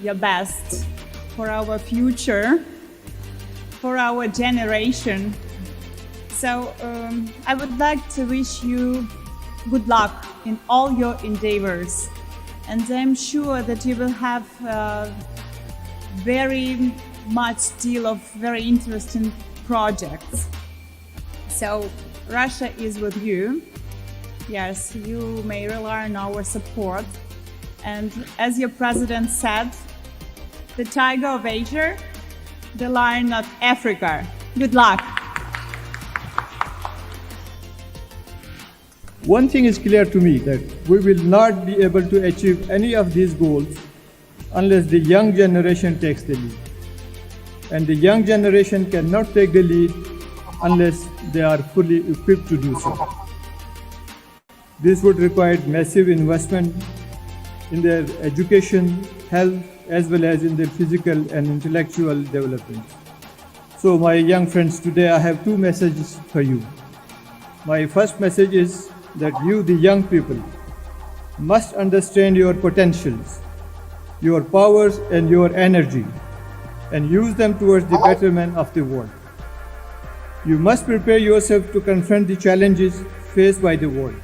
your best for our future, for our generation. So I would like to wish you good luck in all your endeavors. And I'm sure that you will have very much deal of very interesting projects. So Russia is with you. Yes, you may rely on our support. And as your president said, the tiger of Asia, the lion of Africa. Good luck. One thing is clear to me, that we will not be able to achieve any of these goals unless the young generation takes the lead. And the young generation cannot take the lead unless they are fully equipped to do so. This would require massive investment in their education, health, as well as in their physical and intellectual development. So my young friends, today I have two messages for you. My first message is that you, the young people, must understand your potentials, your powers and your energy, and use them towards the betterment of the world. You must prepare yourself to confront the challenges faced by the world.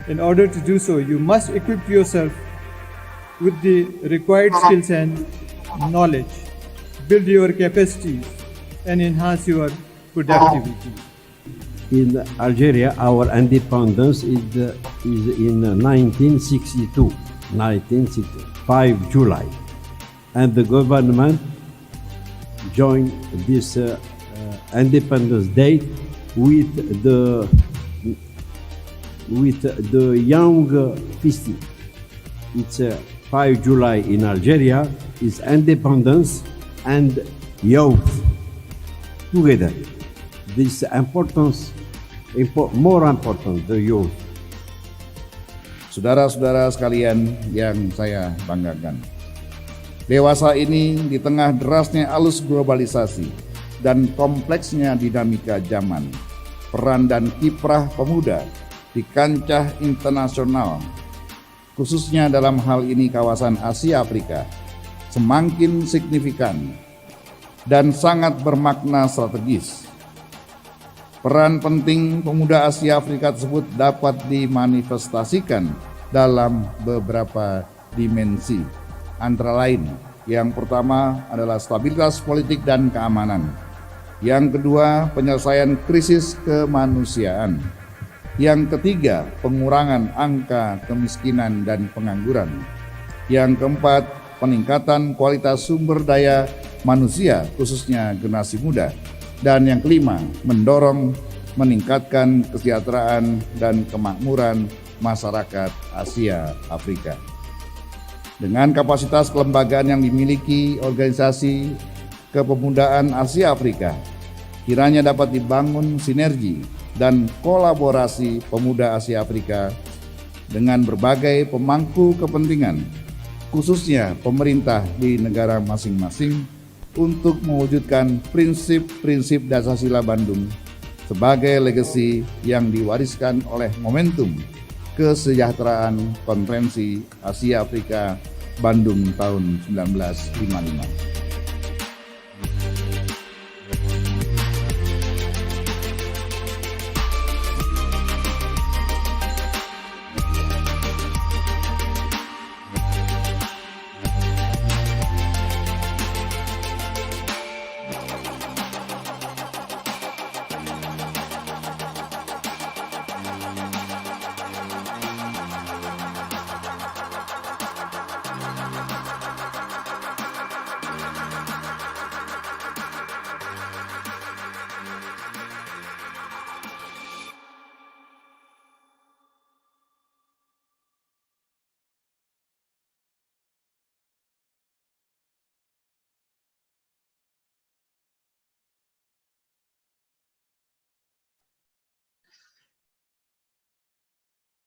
In order to do so, you must equip yourself with the required skills and knowledge, build your capacities, and enhance your productivity. In Algeria, our independence is in 1962, 5 July. And the government joined this Independence Day with the young festival. It's 5 July in Algeria is independence and youth together. This importance, more important, the youth. Saudara-saudara sekalian yang saya banggakan, dewasa ini di tengah derasnya arus globalisasi dan kompleksnya dinamika zaman, peran dan kiprah pemuda di kancah internasional, khususnya dalam hal ini kawasan Asia Afrika, semakin signifikan dan sangat bermakna strategis. Peran penting pemuda Asia Afrika tersebut dapat dimanifestasikan dalam beberapa dimensi. Antara lain, yang pertama adalah stabilitas politik dan keamanan. Yang kedua, penyelesaian krisis kemanusiaan. Yang ketiga, pengurangan angka kemiskinan dan pengangguran. Yang keempat, peningkatan kualitas sumber daya manusia, khususnya generasi muda. Dan yang kelima, mendorong meningkatkan kesejahteraan dan kemakmuran masyarakat Asia Afrika. Dengan kapasitas kelembagaan yang dimiliki organisasi kepemudaan Asia Afrika, kiranya dapat dibangun sinergi dan kolaborasi pemuda Asia Afrika dengan berbagai pemangku kepentingan, khususnya pemerintah di negara masing-masing, untuk mewujudkan prinsip-prinsip Dasar-Sila Bandung sebagai legasi yang diwariskan oleh momentum kesejahteraan Konferensi Asia Afrika Bandung tahun 1955.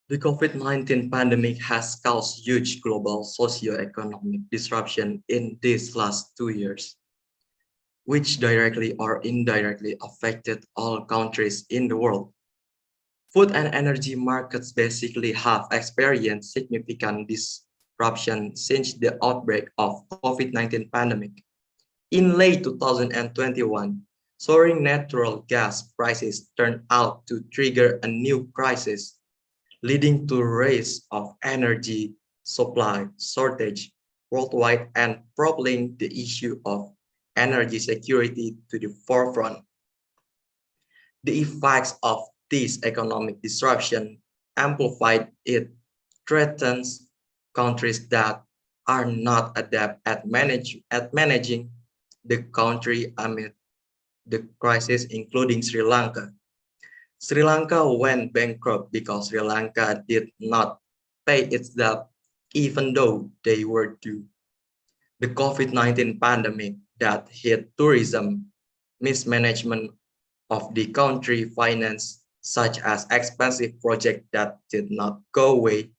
The COVID-19 pandemic has caused huge global socio-economic disruption in these last 2 years, which directly or indirectly affected all countries in the world. Food and energy markets basically have experienced significant disruption since the outbreak of COVID-19 pandemic. In late 2021, soaring natural gas prices turned out to trigger a new crisis, leading to a rise of energy supply shortage worldwide and propelling the issue of energy security to the forefront. The effects of this economic disruption amplified it threatens countries that are not adept at managing the country amid the crisis, including Sri Lanka. Sri Lanka went bankrupt because Sri Lanka did not pay its debt even though they were due. The COVID-19 pandemic that hit tourism, mismanagement of the country finance, such as expensive projects that did not go away,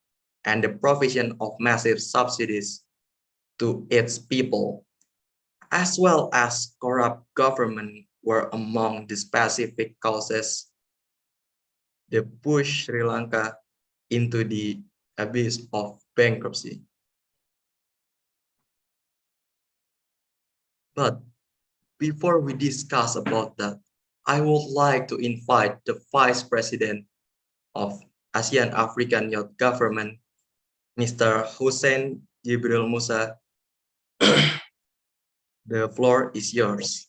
and the provision of massive subsidies to its people, as well as corrupt government, were among the specific causes that pushed Sri Lanka into the abyss of bankruptcy. But before we discuss about that, I would like to invite the Vice President of ASEAN African Youth Government, Mr. Hussein Jibril Musa. The floor is yours.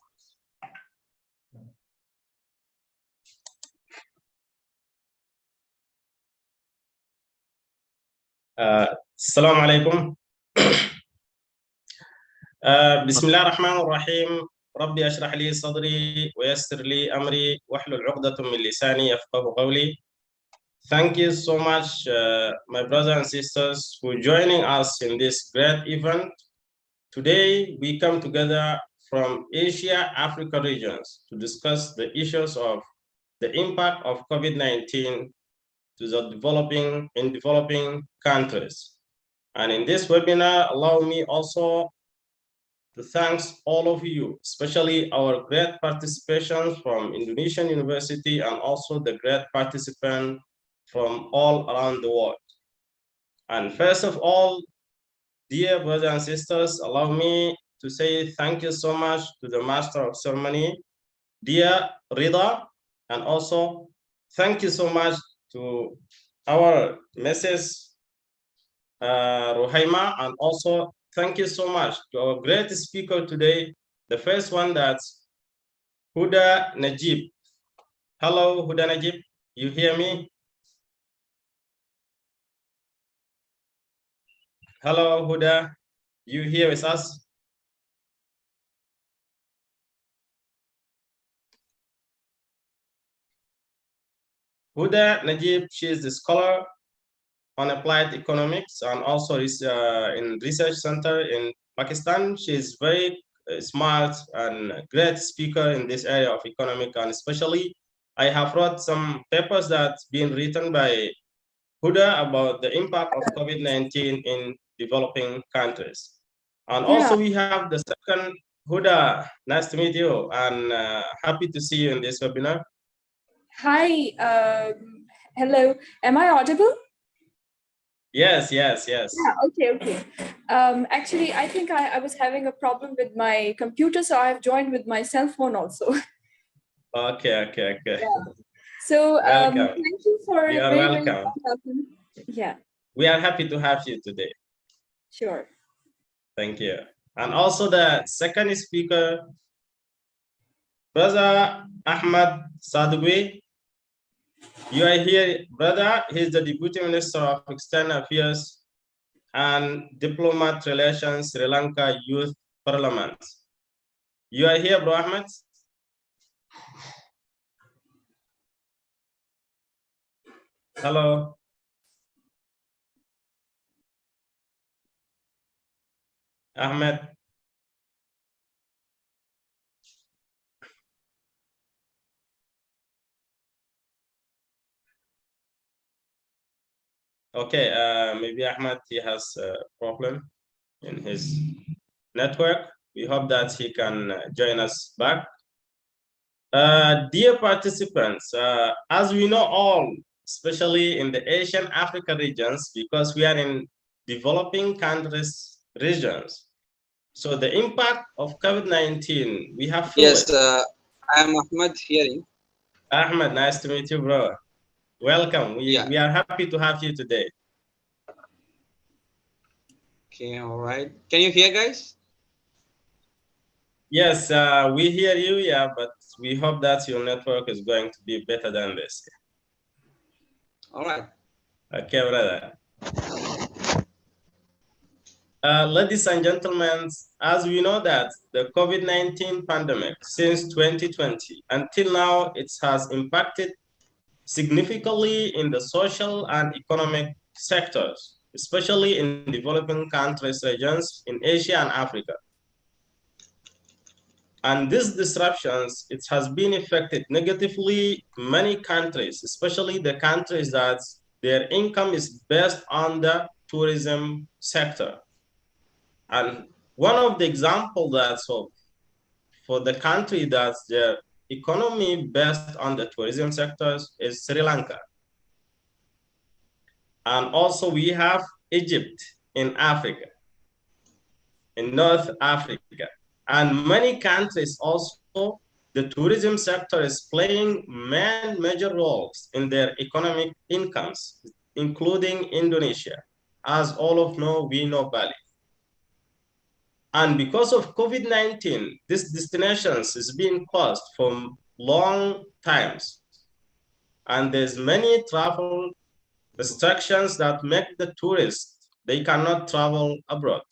السلام عليكم. بسم الله الرحمن الرحيم. ربي اشرح لي صدري ويسر لي امري واحلل عقدة من لساني يفقهوا قولي. Thank you so much, my brothers and sisters, for joining us in this great event. Today, we come together from Asia, Africa regions to discuss the issues of the impact of COVID-19 to the developing countries. And in this webinar, allow me also to thank all of you, especially our great participation from Indonesian University and also the great participant from all around the world. And first of all, dear brothers and sisters, allow me to say thank you so much to the Master of Ceremony, dear Rida, and also thank you so much to our Mrs. Ruhaima, and also thank you so much to our great speaker today, the first one, that's Huda Najib. Hello, Huda Najib, you hear me? Hello, Huda, you here with us? Huda Najib, she is the scholar on applied economics and also is in research center in Pakistan. She is very smart and great speaker in this area of economic, and especially I have wrote some papers that's been written by Huda about the impact of COVID-19 in developing countries. And also we have the second, Huda, nice to meet you and happy to see you in this webinar. Hi, hello, am I audible? Yes. Yeah, okay. Actually, I think I was having a problem with my computer, so I have joined with my cell phone also. Okay. Yeah. So thank you for you are very welcome. Yeah. We are happy to have you today. Sure. Thank you. And also the second speaker, Brother Ahmad Sadugui. You are here, brother. He's the Deputy Minister of External Affairs and Diplomat Relations, Sri Lanka Youth Parliament. You are here, Bro Ahmed? Hello. Ahmed. Okay, maybe Ahmed, he has a problem in his network. We hope that he can join us back. Dear participants, as we know all, especially in the Asian Africa regions, because we are in developing countries regions. So the impact of COVID-19, we have felt Yes, I am Ahmed hearing. Ahmed, nice to meet you, bro. Welcome. Yeah. We are happy to have you today. Okay, all right. Can you hear, guys? Yes, we hear you, yeah, but we hope that your network is going to be better than this. All right. Okay, brother. Ladies and gentlemen, as we know that the COVID-19 pandemic since 2020 until now, it has impacted significantly in the social and economic sectors, especially in developing countries regions in Asia and Africa. And these disruptions, it has been affected negatively many countries, especially the countries that their income is based on the tourism sector. And one of the examples that's for the country that's their economy based on the tourism sectors is Sri Lanka. And also we have Egypt in Africa, in North Africa. And many countries also, the tourism sector is playing major roles in their economic incomes, including Indonesia. As all of know, we know Bali. And because of COVID-19, these destinations is being closed for long times. And there's many travel restrictions that make the tourists, they cannot travel abroad.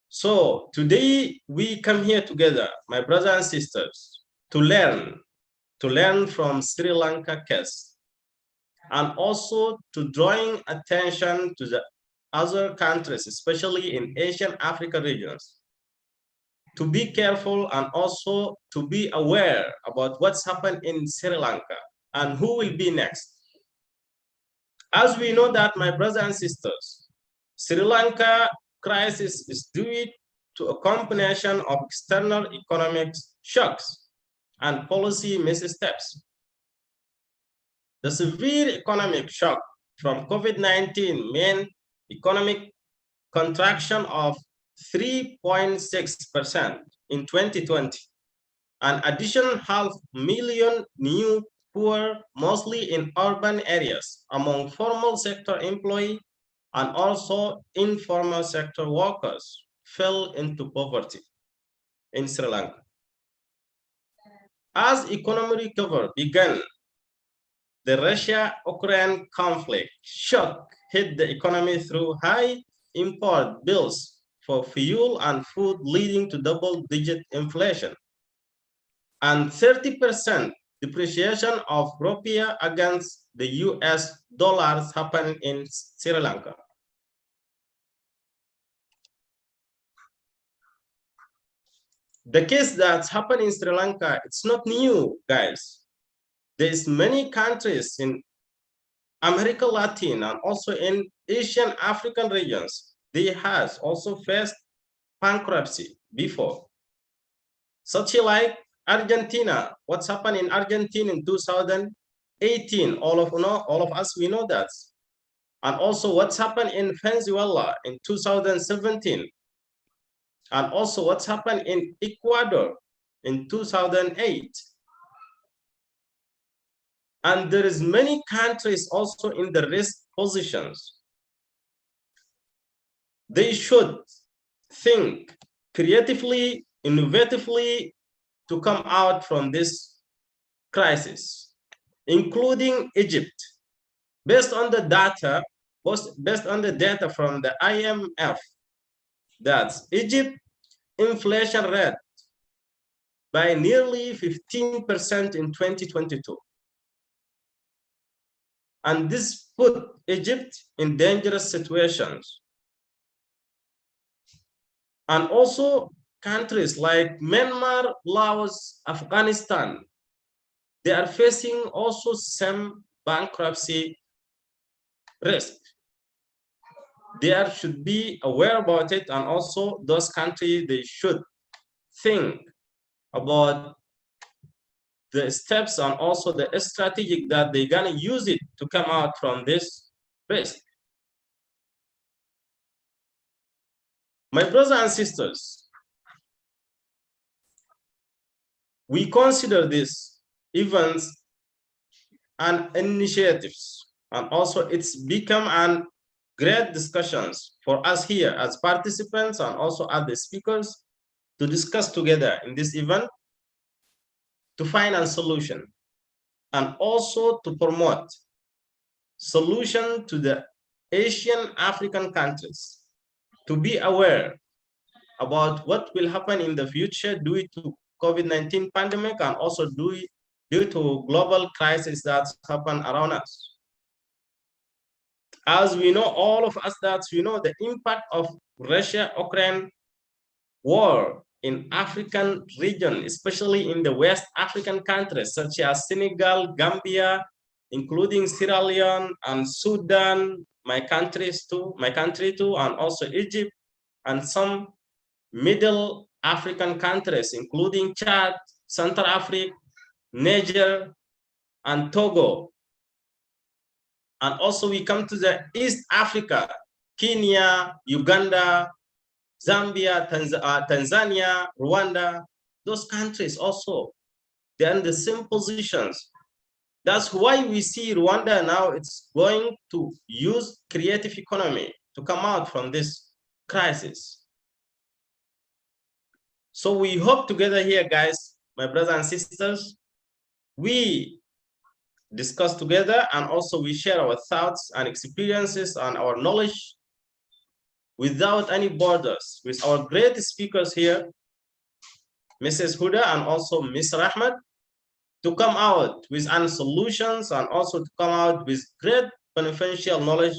So today we come here together, my brothers and sisters, to learn from Sri Lanka case, and also to drawing attention to the other countries, especially in Asian Africa regions, to be careful and also to be aware about what's happened in Sri Lanka and who will be next. As we know that, my brothers and sisters, Sri Lanka crisis is due to a combination of external economic shocks and policy missteps. The severe economic shock from COVID-19 meant economic contraction of 3.6% in 2020, an additional 500,000 new poor, mostly in urban areas, among formal sector employees and also informal sector workers fell into poverty in Sri Lanka. As economic recovery began, the Russia-Ukraine conflict shock hit the economy through high import bills for fuel and food, leading to double-digit inflation and 30% depreciation of rupiah against the US dollars happened in Sri Lanka. The case that's happened in Sri Lanka, it's not new, guys. There's many countries in America Latin and also in Asian African regions. They has also faced bankruptcy before. Such like Argentina, what's happened in Argentina in 2018, all of us, we know that. And also what's happened in Venezuela in 2017. And also what's happened in Ecuador in 2008. And there is many countries also in the risk positions. They should think creatively, innovatively to come out from this crisis, including Egypt. Based on the data from the IMF, that Egypt inflation rate by nearly 15% in 2022. And this put Egypt in dangerous situations. And also countries like Myanmar, Laos, Afghanistan, they are facing also some bankruptcy risk. They should be aware about it, and also those countries, they should think about the steps and also the strategic that they're gonna use it to come out from this risk. My brothers and sisters, we consider these events and initiatives, and also it's become an great discussions for us here as participants and also as the speakers to discuss together in this event to find a solution and also to promote solution to the Asian African countries to be aware about what will happen in the future due to COVID-19 pandemic and also due to global crisis that's happen around us. As we know, all of us that we know the impact of Russia-Ukraine war in African region, especially in the West African countries such as Senegal, Gambia, including Sierra Leone and Sudan, my country too, and also Egypt, and some Middle African countries, including Chad, Central Africa, Niger, and Togo. And also we come to the East Africa, Kenya, Uganda, Zambia, Tanzania, Rwanda, those countries also, they're in the same positions. That's why we see Rwanda now, it's going to use creative economy to come out from this crisis. So we hope together here, guys, my brothers and sisters, we discuss together and also we share our thoughts and experiences and our knowledge without any borders with our great speakers here, Mrs. Huda and also Mr. Ahmed, to come out with solutions and also to come out with great beneficial knowledge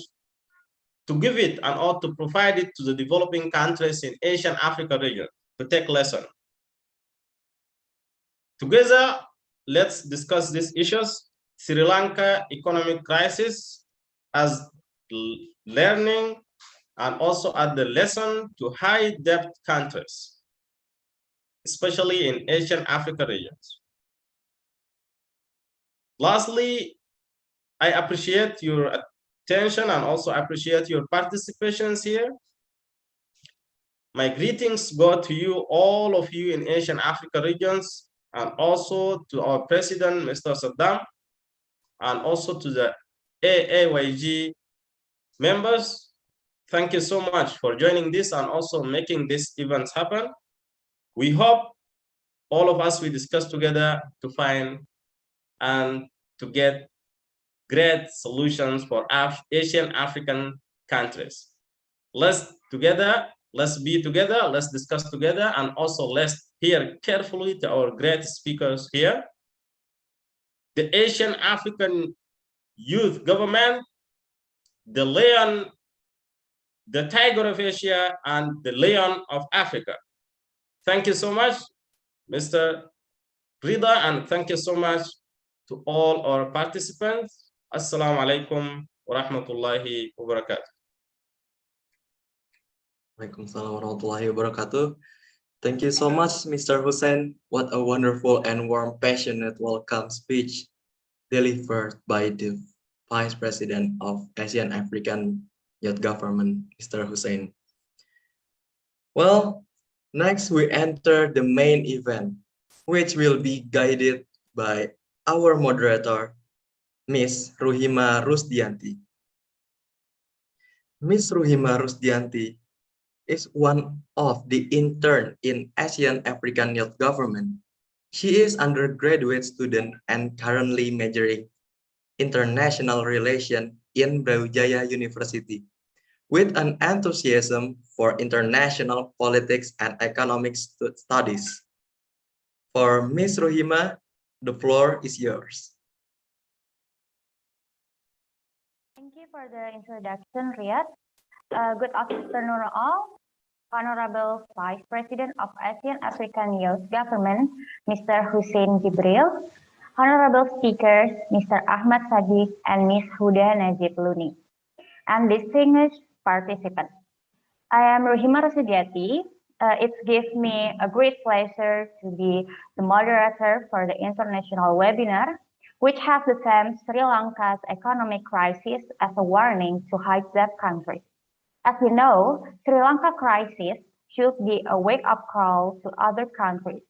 to give it and or to provide it to the developing countries in Asian Africa region to take lesson. Together, let's discuss these issues. Sri Lanka economic crisis as learning and also add the lesson to high debt countries, especially in Asian Africa regions. Lastly, I appreciate your attention and also appreciate your participations here. My greetings go to you, all of you in Asian Africa regions, and also to our president, Mr. Saddam, and also to the AAYG members. Thank you so much for joining this and also making these events happen. We hope all of us will discuss together to find and to get great solutions for Asian African countries. Let's be together, let's discuss together, and also let's hear carefully to our great speakers here. The Asian African Youth Government, the lion, the tiger of Asia, and the lion of Africa. Thank you so much, Mr. Rida, and thank you so much to all our participants. Assalamu alaikum wa rahmatullahi wa barakatuh. Waalaikumsalam warahmatullahi wabarakatuh. Thank you so much, Mr. Hussein. What a wonderful and warm, passionate welcome speech delivered by the Vice President of Asian African Youth Government, Mr. Hussein. Well, next we enter the main event, which will be guided by our moderator, Ms. Ruhima Rusdianti. Ms. Ruhima Rusdianti is one of the intern in Asian African Youth Government. She is undergraduate student and currently majoring international relations in Brawijaya University with an enthusiasm for international politics and economic studies. For Ms. Ruhima, the floor is yours. Thank you for the introduction, Riyad. Good afternoon all. Honorable Vice President of Asian African Youth Government, Mr. Hussein Jibril, Honorable Speakers, Mr. Ahmad Sadiq and Ms. Huda Najib Luni, and distinguished participants. I am Ruhima Rusdianti. It gives me a great pleasure to be the moderator for the international webinar which has the same Sri Lanka's economic crisis as a warning to high-debt countries. As we know, Sri Lanka crisis should be a wake-up call to other countries,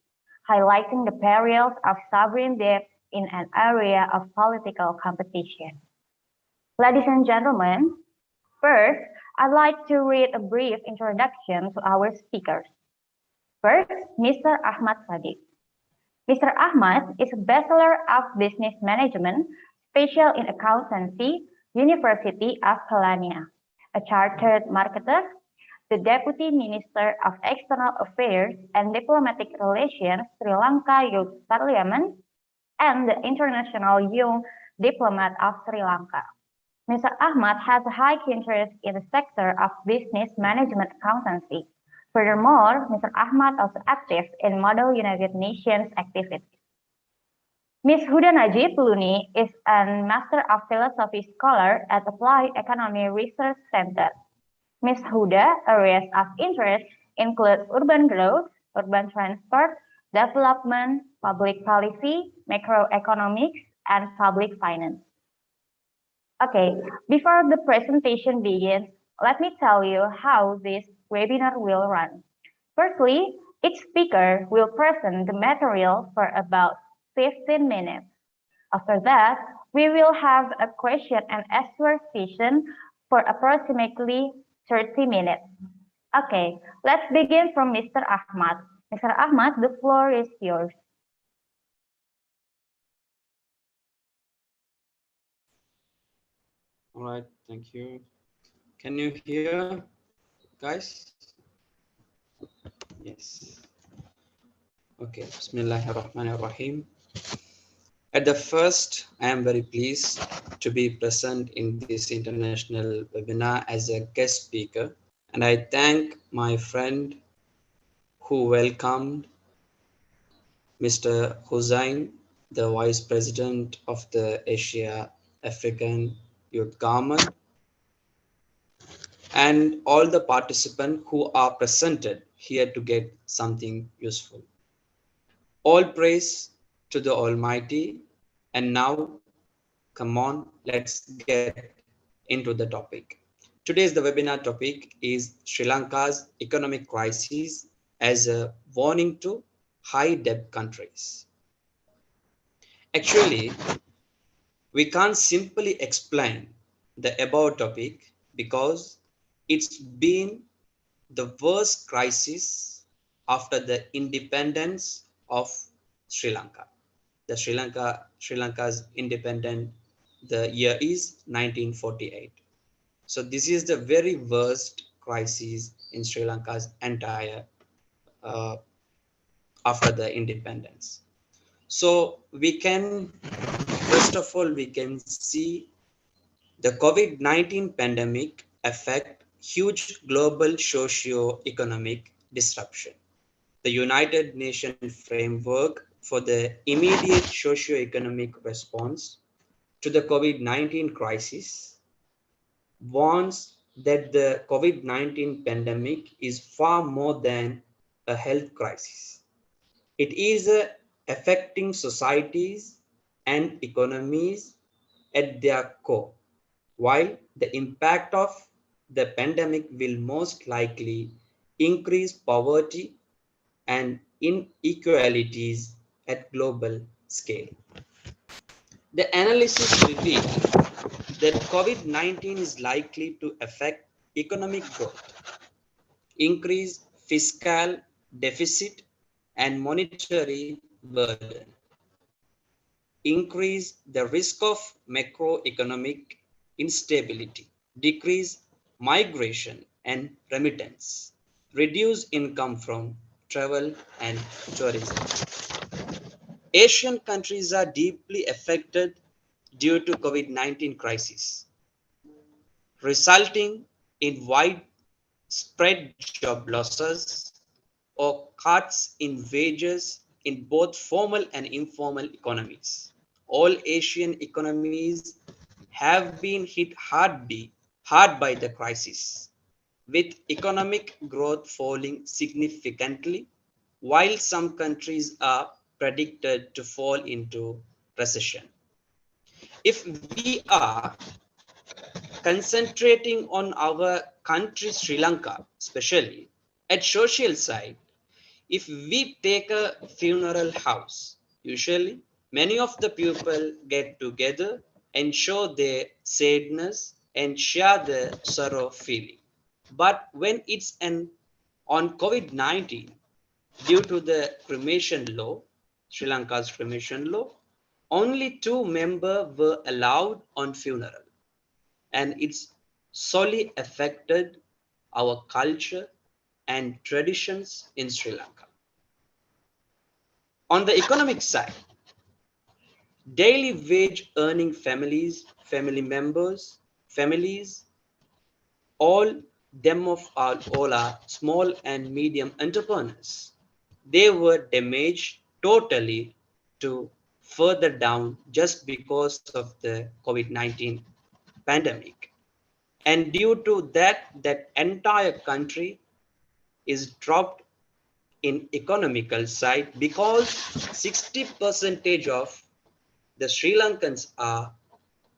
highlighting the perils of sovereign debt in an area of political competition. Ladies and gentlemen, first, I'd like to read a brief introduction to our speakers. First, Mr. Ahmad Sadiq. Mr. Ahmad is a Bachelor of Business Management, special in Accountancy, University of Kelania, a chartered marketer, the Deputy Minister of External Affairs and Diplomatic Relations, Sri Lanka Youth Parliament, and the International Young Diplomat of Sri Lanka. Mr. Ahmad has a high interest in the sector of business management accountancy. Furthermore, Mr. Ahmad also active in Model United Nations activities. Ms. Huda Najib Luni is a Master of Philosophy Scholar at Applied Economy Research Center. Ms. Huda areas of interest include urban growth, urban transport, development, public policy, macroeconomics, and public finance. Okay, before the presentation begins, let me tell you how this webinar will run. Firstly, each speaker will present the material for about 15 minutes. After that, we will have a question and answer session for approximately 30 minutes. Okay, let's begin from Mr. Ahmad. Mr. Ahmad, the floor is yours. All right, thank you. Can you hear, guys? Yes. Okay, Bismillahirrahmanirrahim. At the first, I am very pleased to be present in this international webinar as a guest speaker, and I thank my friend who welcomed Mr. Hussain, the Vice President of the Asia African Youth Government, and all the participants who are presented here to get something useful. All praise to the Almighty. And now, come on, let's get into the topic. Today's the webinar topic is Sri Lanka's economic crisis as a warning to high debt countries. Actually, we can't simply explain the above topic because it's been the worst crisis after the independence of Sri Lanka. The Sri Lanka's independent, the year is 1948. So this is the very worst crisis in Sri Lanka's entire after the independence. So we can, first of all, we can see the COVID-19 pandemic affect huge global socio-economic disruption. The United Nations framework for the immediate socio-economic response to the COVID-19 crisis warns that the COVID-19 pandemic is far more than a health crisis. It is affecting societies and economies at their core, while the impact of the pandemic will most likely increase poverty and inequalities at global scale. The analysis revealed that COVID-19 is likely to affect economic growth, increase fiscal deficit and monetary burden, increase the risk of macroeconomic instability, decrease migration and remittance, reduce income from travel and tourism. Asian countries are deeply affected due to COVID-19 crisis, resulting in widespread job losses or cuts in wages in both formal and informal economies. All Asian economies have been hit hard by the crisis, with economic growth falling significantly, while some countries are predicted to fall into recession. If we are concentrating on our country, Sri Lanka, especially at social side, if we take a funeral house, usually many of the people get together and show their sadness and share their sorrow feeling. But when it's on COVID-19, due to the cremation law, Sri Lanka's cremation law, only 2 members were allowed on funeral, and it's solely affected our culture and traditions in Sri Lanka. On the economic side, daily wage earning family members, families, all all are small and medium entrepreneurs. They were damaged totally to further down just because of the COVID-19 pandemic. And due to that, that entire country is dropped in economical side because 60% of the Sri Lankans are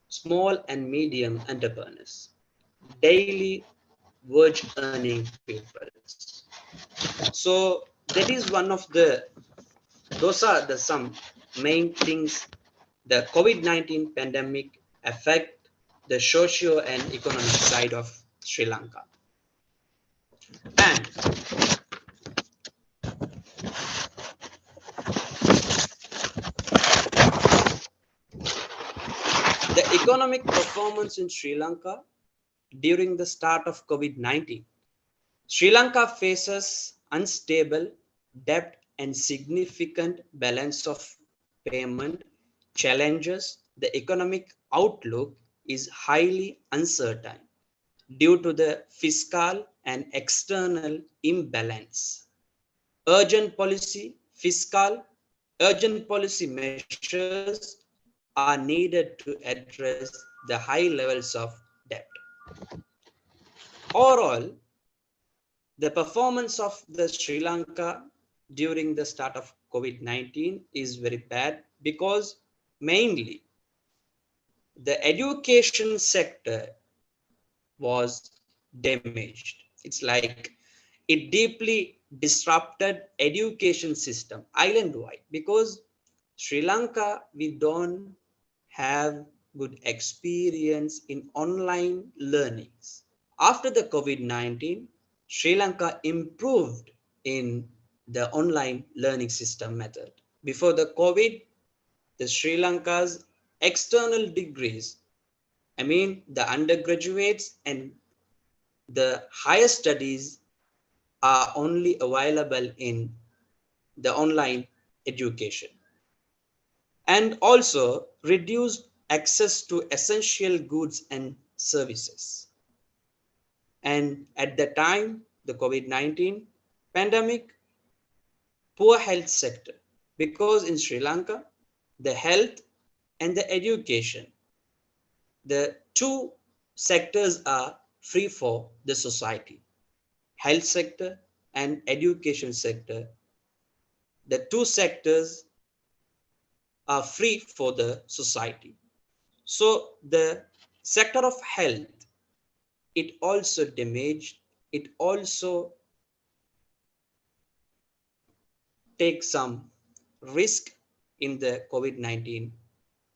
small and medium entrepreneurs, daily wage earning peoples. So that is one of those are the some main things the COVID-19 pandemic affect the socio and economic side of Sri Lanka. And the economic performance in Sri Lanka during the start of COVID-19. Sri Lanka faces unstable debt and significant balance of payment challenges. The economic outlook is highly uncertain due to the fiscal and external imbalance. Urgent policy measures are needed to address the high levels of debt. Overall, the performance of the Sri Lanka during the start of COVID-19 is very bad because mainly the education sector was damaged. It's like it deeply disrupted education system island-wide because Sri Lanka, we don't have good experience in online learnings. After the COVID-19, Sri Lanka improved in the online learning system method. Before the COVID, the Sri Lanka's external degrees, the undergraduates and the higher studies are only available in the online education. And also reduced access to essential goods and services. And at the time, the COVID-19 pandemic, poor health sector, because in Sri Lanka, the health and the education, the two sectors are free for the society. Health sector and education sector, the two sectors are free for the society. So the sector of health, it also damaged, it also takes some risk in the COVID-19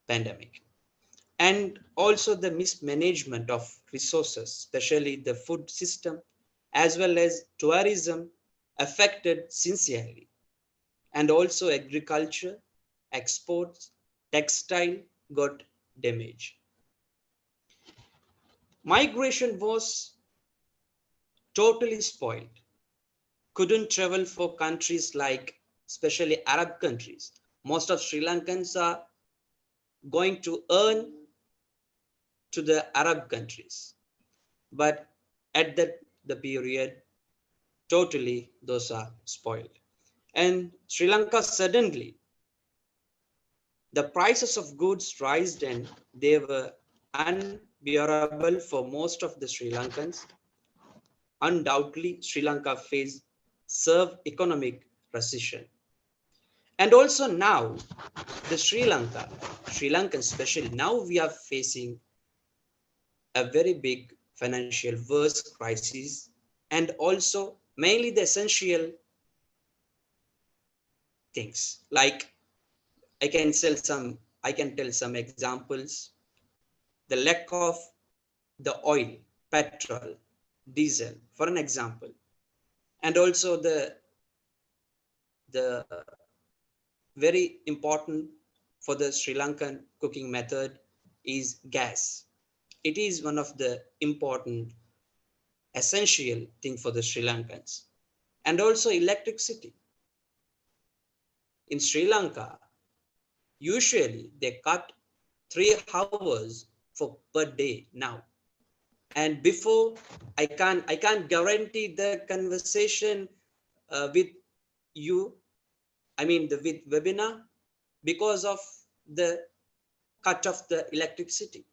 pandemic. And also the mismanagement of resources, especially the food system, as well as tourism affected sincerely. And also agriculture, exports, textile got damaged. Migration was totally spoiled. Couldn't travel for countries like, especially Arab countries. Most of Sri Lankans are going to earn to the Arab countries. But at the period, totally those are spoiled. And Sri Lanka suddenly, the prices of goods rised and they were unbearable for most of the Sri Lankans. Undoubtedly, Sri Lanka faced severe economic recession. And also now, the Sri Lankan especially, now we are facing a very big financial worse crisis, and also mainly the essential things. Like I can tell some examples. The lack of the oil, petrol, diesel, for an example. And also the very important for the Sri Lankan cooking method is gas. It is one of the important essential thing for the Sri Lankans. And also electricity. In Sri Lanka, usually they cut 3 hours for per day now. And before, I can't guarantee the conversation with you, I mean the with webinar, because of the cut of the electricity.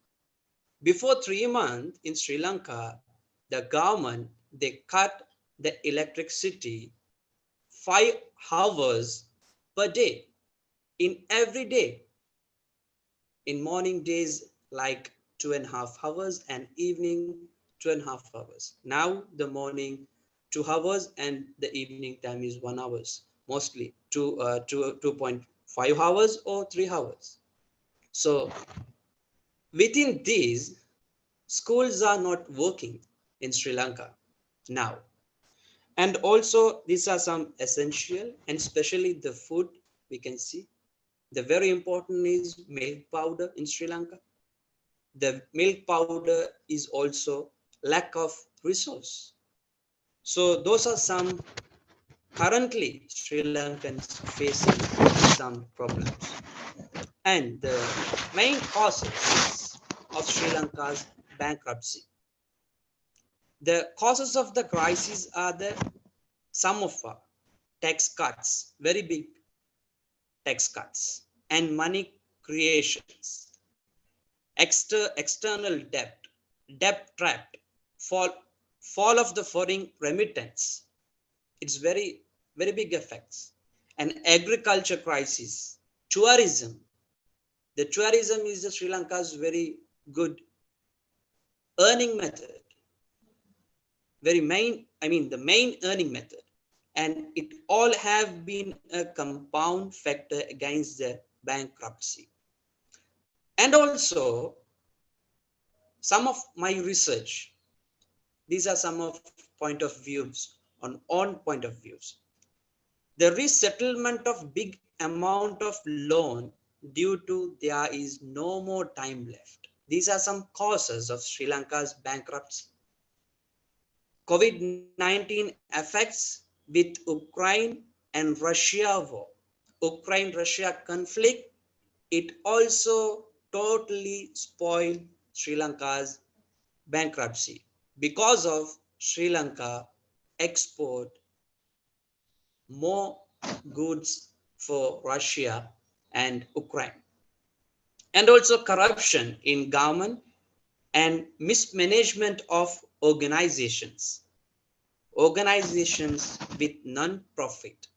Before 3 months in Sri Lanka, the government, they cut the electricity 5 hours per day in every day. In morning days, like 2.5 hours, and evening 2.5 hours. Now the morning 2 hours and the evening time is 1 hours, mostly 2.5 hours or 3 hours. So within these, schools are not working in Sri Lanka now. And also these are some essential, and especially the food we can see. The very important is milk powder in Sri Lanka. The milk powder is also lack of resource. So those are some currently Sri Lankans facing some problems. And the main causes of Sri Lanka's bankruptcy. The causes of the crisis are the some of tax cuts, very big tax cuts, and money creations, external debt trap, fall of the foreign remittance. It's very, very big effects. And agriculture crisis, tourism. The tourism is the Sri Lanka's very good earning method. The main earning method. And it all have been a compound factor against the bankruptcy. And also, some of my research, these are some of point of views on point of views. The resettlement of big amount of loan due to there is no more time left. These are some causes of Sri Lanka's bankruptcy. COVID-19 effects with Ukraine and Russia war. Ukraine-Russia conflict, it also totally spoiled Sri Lanka's bankruptcy because of Sri Lanka export more goods for Russia and Ukraine. And also corruption in government and mismanagement of organizations with non-profit,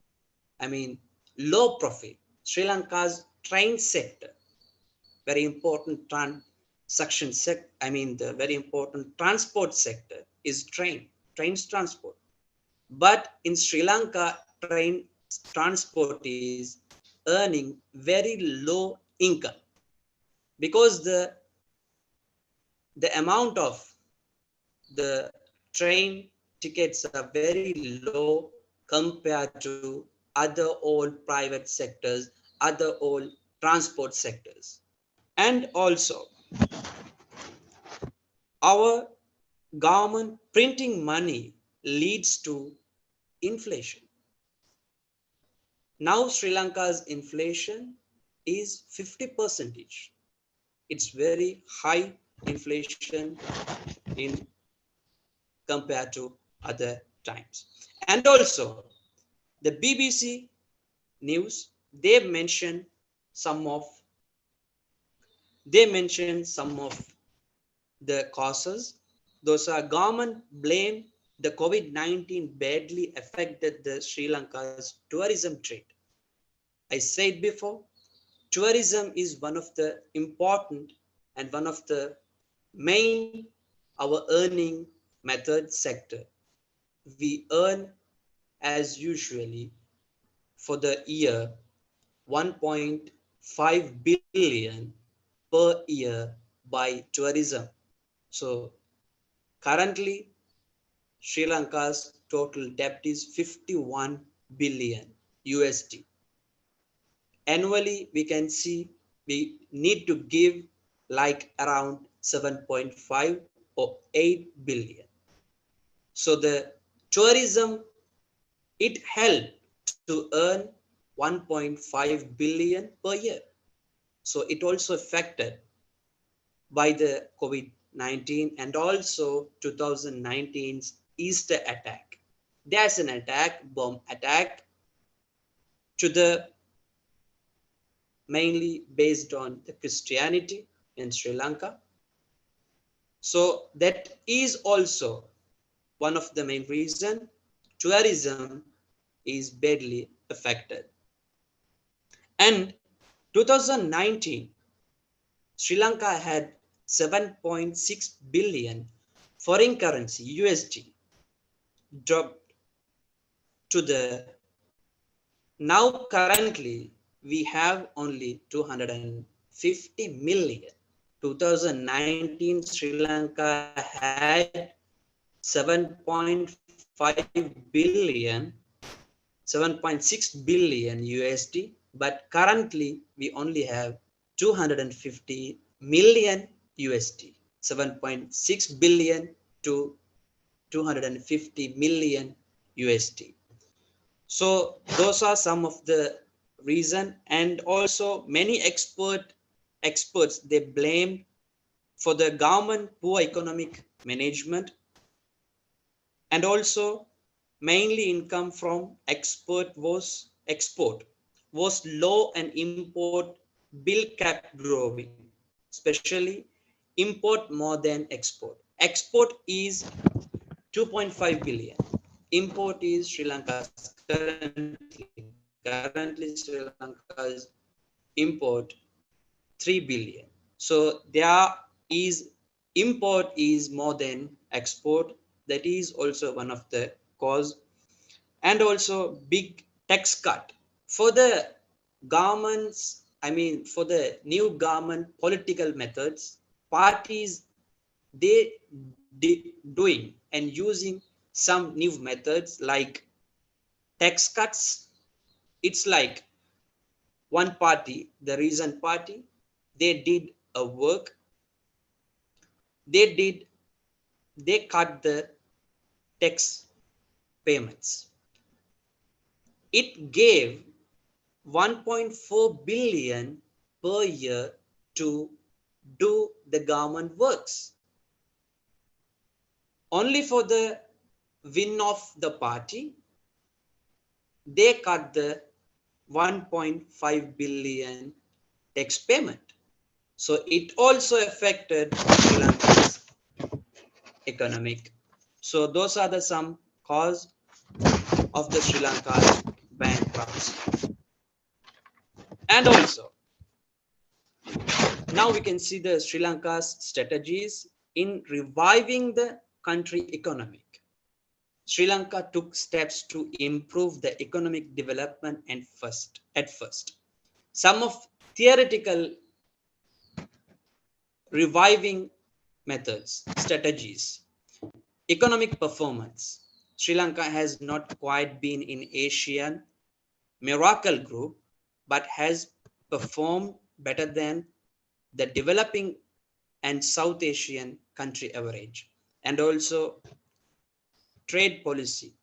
low profit. Sri Lanka's train sector, very important the very important transport sector is trains transport. But in Sri Lanka, train transport is earning very low income because the amount of the train tickets are very low compared to other old private sectors, other old transport sectors. And also, our government printing money leads to inflation. Now Sri Lanka's inflation is 50%. It's very high inflation in compared to other times. And also the BBC News, they mention some of the causes. Those are government blame the COVID-19 badly affected the Sri Lanka's tourism trade. I said before, tourism is one of the important and one of the main our earning method sector. We earn as usually for the year 1.5 billion per year by tourism. So currently Sri Lanka's total debt is 51 billion USD. Annually, we can see we need to give like around 7.5 or 8 billion. So the tourism, it helped to earn 1.5 billion per year. So it also affected by the COVID-19 and also 2019's Easter attack. There's an attack, bomb attack to the mainly based on the Christianity in Sri Lanka. So that is also one of the main reason tourism is badly affected. And 2019, Sri Lanka had 7.6 billion foreign currency USD dropped to the now currently we have only 250 million. 2019 Sri Lanka had 7.5 billion, 7.6 billion USD, but currently we only have 250 million USD, 7.6 billion to 250 million USD. So those are some of the reason, and also many experts they blamed for the government poor economic management, and also mainly income from export was low and import bill kept growing, especially import more than export. Export is 2.5 billion. Import is Sri Lanka's currently Sri Lanka's import 3 billion. So there is import is more than export. That is also one of the cause, and also big tax cut for the governments. I mean, for the new government political methods, parties they doing and using some new methods like tax cuts. It's like one party, the recent party, they did a work, they cut the tax payments. It gave 1.4 billion per year to do the government works. Only for the win of the party, they cut the 1.5 billion tax payment. So it also affected Sri Lanka's economic. So those are the some cause of the Sri Lanka's bankruptcy. And also, now we can see the Sri Lanka's strategies in reviving the country economic. Sri Lanka took steps to improve the economic development at first. Some of theoretical reviving methods, strategies. Economic performance. Sri Lanka has not quite been in Asian miracle group, but has performed better than the developing and South Asian country average. And also trade policy,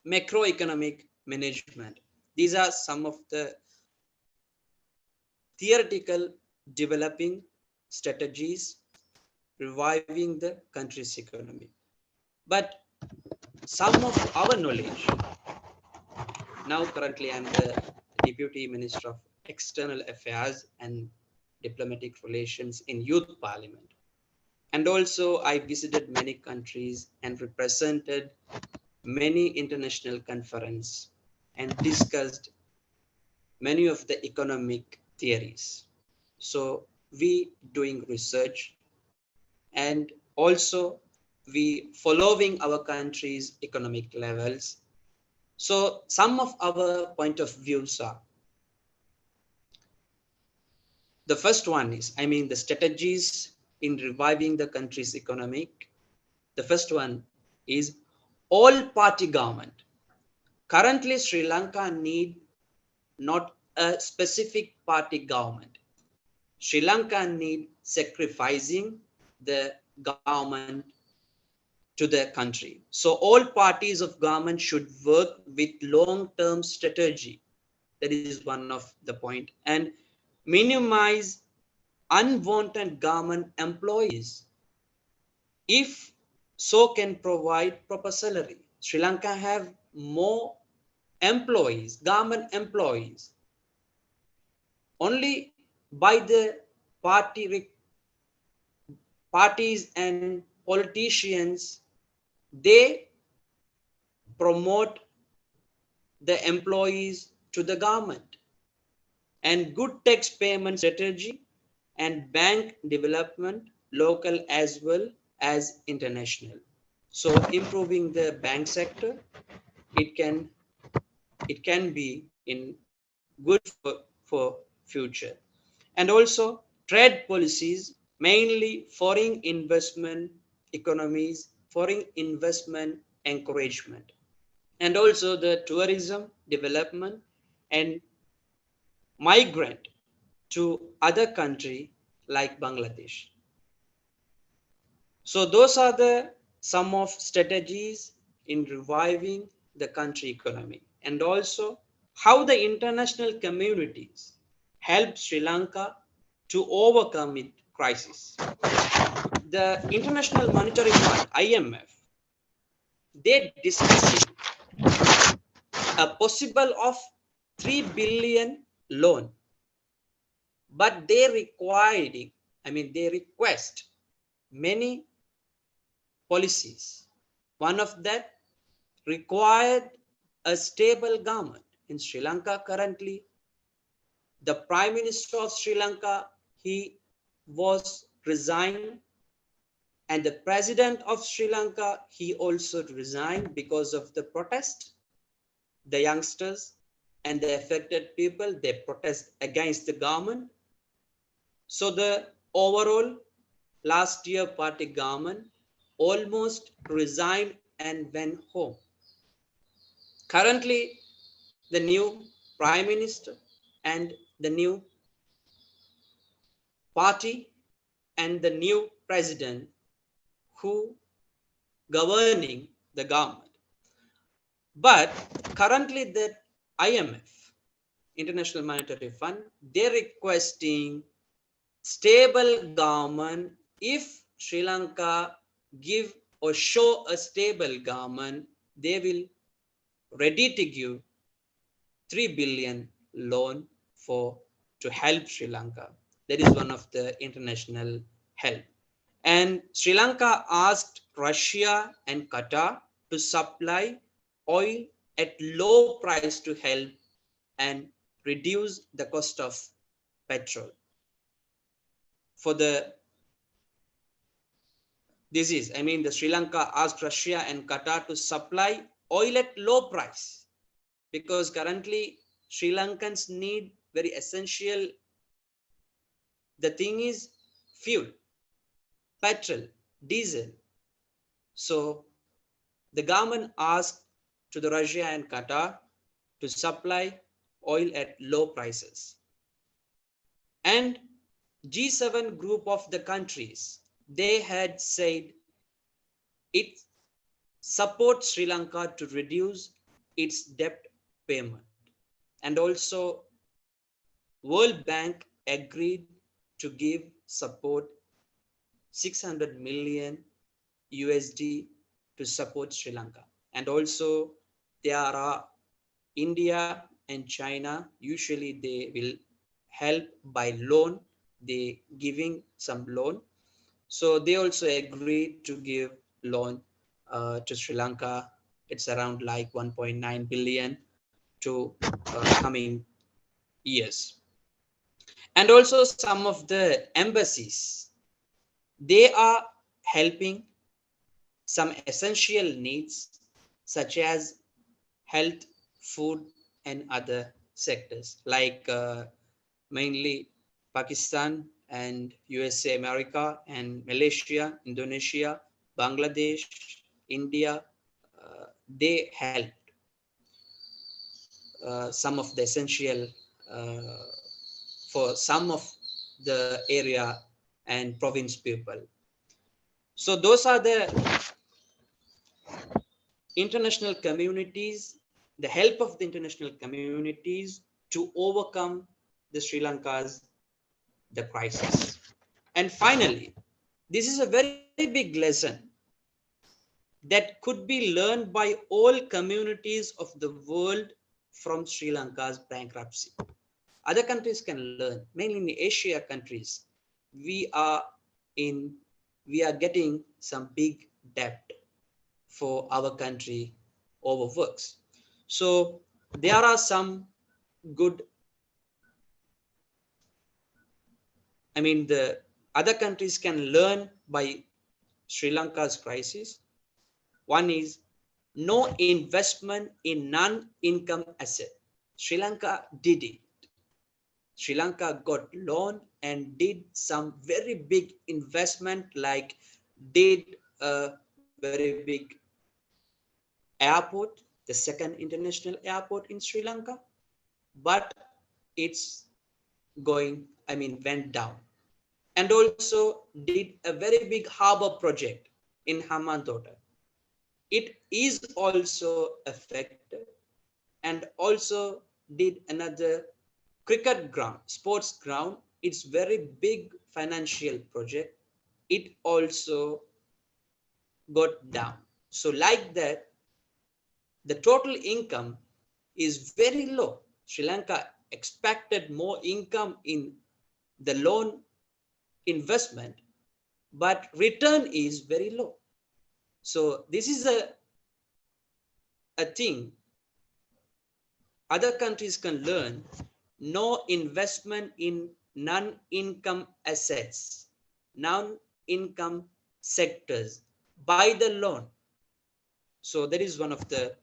macroeconomic management. These are some of the theoretical developing strategies reviving the country's economy. But some of our knowledge, now currently I'm the Deputy Minister of External Affairs and Diplomatic Relations in Youth Parliament. And also I visited many countries and represented many international conferences and discussed many of the economic theories. So we doing research, and also we following our country's economic levels. So some of our point of views are, the first one is, the strategies in reviving the country's economic. The first one is all party government. Currently, Sri Lanka need not a specific party government. Sri Lanka need sacrificing the government to the country. So all parties of government should work with long-term strategy. That is one of the point. And minimize unwanted government employees. If so can provide proper salary. Sri Lanka have more employees, government employees. Only by the parties and politicians, they promote the employees to the government. And good tax payment strategy and bank development, local as well as international. So improving the bank sector, it can be in good for future. And also trade policies, mainly foreign investment economies, foreign investment encouragement, and also the tourism development and migrant to other country like Bangladesh. So those are the some of strategies in reviving the country economy, and also how the international communities help Sri Lanka to overcome its crisis. The International Monetary Fund, IMF, they discussing a possible of 3 billion loan, but they request many policies. One of that required a stable government. In Sri Lanka currently, the Prime Minister of Sri Lanka, he was resigned, and the President of Sri Lanka, he also resigned because of the protest. The youngsters and the affected people, they protest against the government. So the overall last year party government almost resigned and went home. Currently, the new Prime Minister and the new party and the new president who governing the government. But currently the IMF, International Monetary Fund, they're requesting stable government. If Sri Lanka give or show a stable government, they will ready to give 3 billion loan to help Sri Lanka. That is one of the international help. And Sri Lanka asked Russia and Qatar to supply oil at low price to help and reduce the cost of petrol. For the the Sri Lanka asked Russia and Qatar to supply oil at low price, because currently Sri Lankans need very essential. The thing is fuel, petrol, diesel. So the government asked to the Russia and Qatar to supply oil at low prices. And G7 group of the countries, they had said it supports Sri Lanka to reduce its debt payment. And also World Bank agreed to give support 600 million USD to support Sri Lanka. And also there are India and China, usually they will help by loan, they giving some loan. So they also agreed to give loan to Sri Lanka. It's around like 1.9 billion to coming Yes. And also some of the embassies, they are helping some essential needs such as health, food, and other sectors like mainly Pakistan and USA, America, and Malaysia, Indonesia, Bangladesh, India. They help some of the essential uh, for some of the area and province people. So those are the international communities, the help of the international communities to overcome the Sri Lanka's the crisis. And finally, this is a very big lesson that could be learned by all communities of the world from Sri Lanka's bankruptcy. Other countries can learn, mainly in the Asia countries. We are in, we are getting some big debt for our country overworks. So there are some good, I mean, the other countries can learn by Sri Lanka's crisis. One is no investment in non-income asset. Sri Lanka did it. Sri Lanka got loan and did some very big investment, like did a very big airport, the second international airport in Sri Lanka, but it's going, I mean, went down. And also did a very big harbor project in Hambantota. It is also affected, and also did another cricket ground, sports ground. It's very big financial project. It also got down. So like that, the total income is very low. Sri Lanka expected more income in the loan investment, but return is very low. So this is a thing other countries can learn. No investment in non-income assets, non-income sectors, by the loan. So that is one of the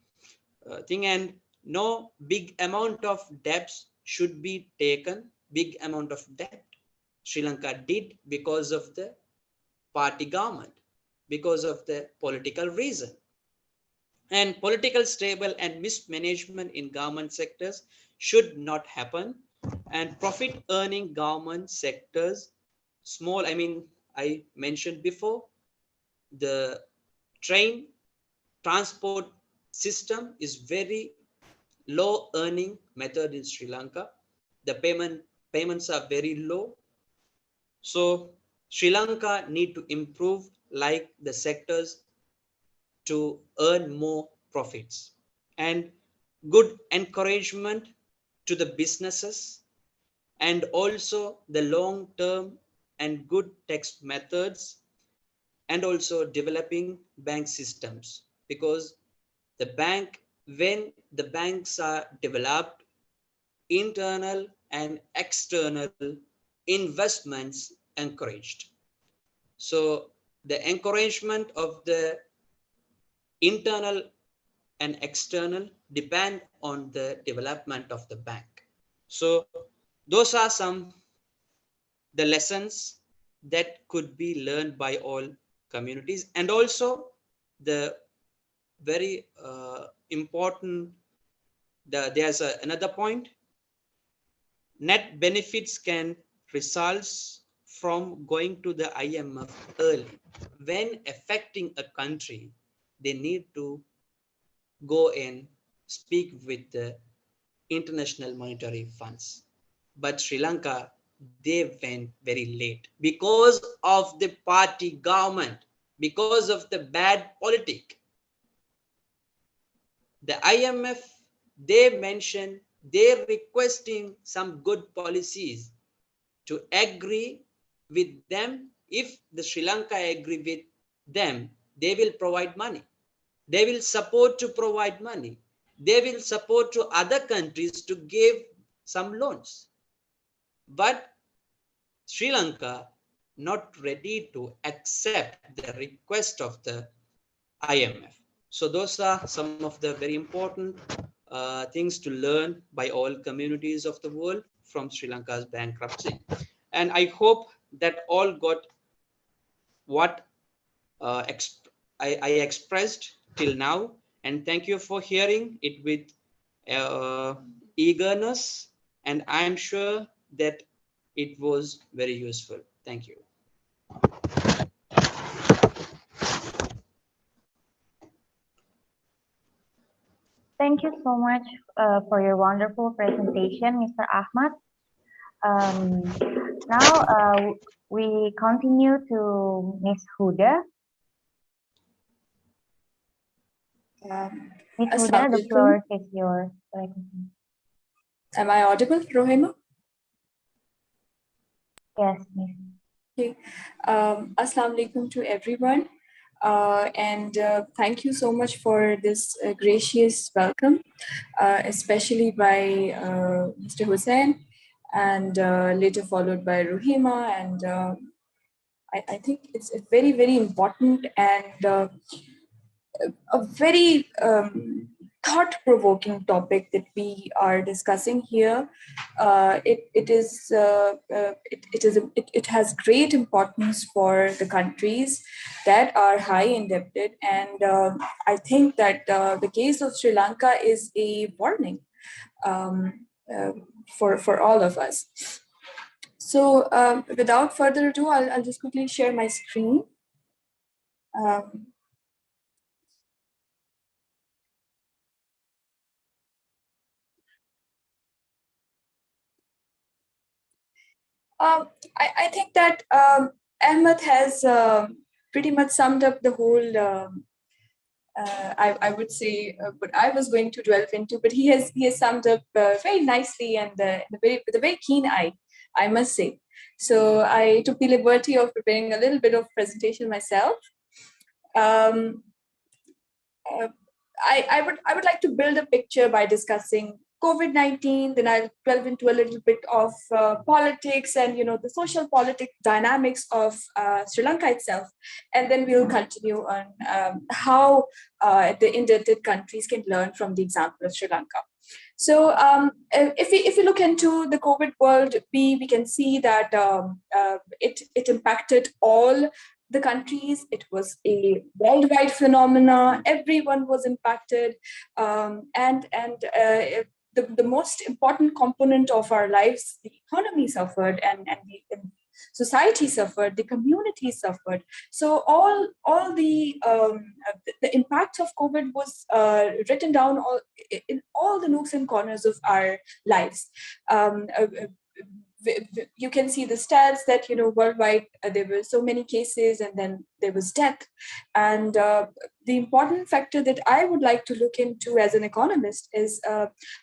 thing. And no big amount of debts should be taken, big amount of debt. Sri Lanka did because of the party government, because of the political reason. And political stable and mismanagement in government sectors should not happen. And profit earning government sectors, small, I mean, I mentioned before, the train transport system is very low earning method in Sri Lanka. The payments are very low. So Sri Lanka need to improve like the sectors to earn more profits, and good encouragement to the businesses, and also the long term and good tax methods, and also developing bank systems, because the bank, when the banks are developed, internal and external investments encouraged. So the encouragement of the internal and external depend on the development of the bank. So those are some the lessons that could be learned by all communities. And also the very important, there's another point, net benefits can results from going to the IMF early. When affecting a country, they need to go and speak with the international monetary funds. But Sri Lanka, they went very late because of the party government, because of the bad politic. The IMF, they mentioned they're requesting some good policies to agree with them. If the Sri Lanka agree with them, they will provide money. They will support to provide money. They will support to other countries to give some loans. But Sri Lanka not ready to accept the request of the IMF. So those are some of the very important things to learn by all communities of the world from Sri Lanka's bankruptcy. And I hope that all got what I expressed till now. And thank you for hearing it with eagerness. And I'm sure that it was very useful. Thank you. Thank you so much for your wonderful presentation, Mr. Ahmad. Now we continue to Ms. Huda. Ms. Huda, the floor is yours. Am I audible, Rohima? Yes, Ms. Okay. Assalamu alaikum to everyone. And thank you so much for this gracious welcome, especially by Mr. Hussain, and later followed by Rohima. And I think it's a very, very important and a very thought-provoking topic that we are discussing here. It has great importance for the countries that are high indebted, and I think that the case of Sri Lanka is a warning for all of us. So without further ado, I'll just quickly share my screen. I think that Ahmed has pretty much summed up the whole. I would say what I was going to delve into, but he has summed up very nicely and with a very keen eye, I must say. So I took the liberty of preparing a little bit of presentation myself. I would like to build a picture by discussing COVID-19, then I'll delve into a little bit of politics and the social politic dynamics of Sri Lanka itself, and then we'll continue on how the indebted countries can learn from the example of Sri Lanka. So if we look into the COVID world, we can see that it impacted all the countries. It was a worldwide phenomena. Everyone was impacted, and the most important component of our lives, the economy suffered, and the society suffered, the community suffered. So all the impact of COVID was written down in all the nooks and corners of our lives. You can see the stats that worldwide there were so many cases, and then there was death. And the important factor that I would like to look into as an economist is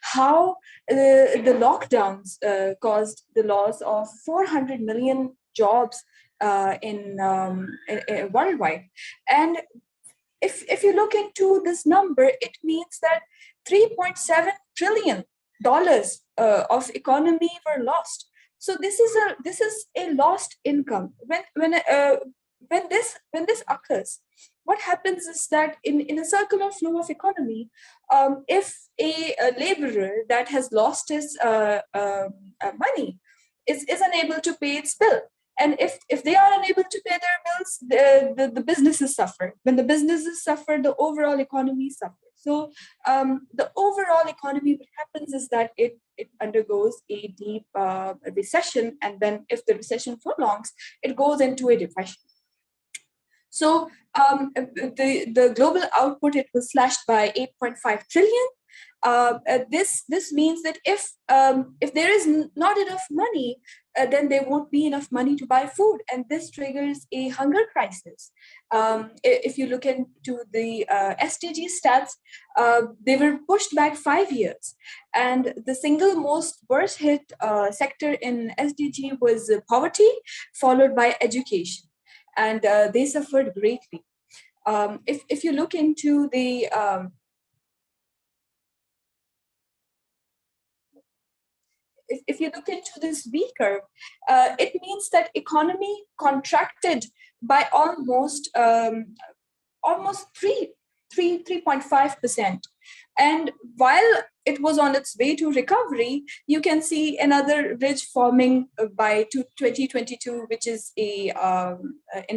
how the lockdowns caused the loss of 400 million jobs in worldwide. And if you look into this number, it means that $3.7 trillion of economy were lost. So this is a lost income. When this occurs, what happens is that in a circular flow of economy, if a laborer that has lost his money is unable to pay its bill, and if they are unable to pay their bills, the businesses suffer. When the businesses suffer, the overall economy suffers. So the overall economy, what happens is that it undergoes a deep recession, and then if the recession prolongs, it goes into a depression. So the global output, it was slashed by 8.5 trillion. This means that if there is not enough money, then there won't be enough money to buy food, and this triggers a hunger crisis. If you look into the SDG stats, they were pushed back 5 years, and the single most worst hit sector in SDG was poverty, followed by education, and they suffered greatly. If you look into the if you look into this V curve, it means that economy contracted by almost 3.5%. And while it was on its way to recovery, you can see another ridge forming by 2022, which is in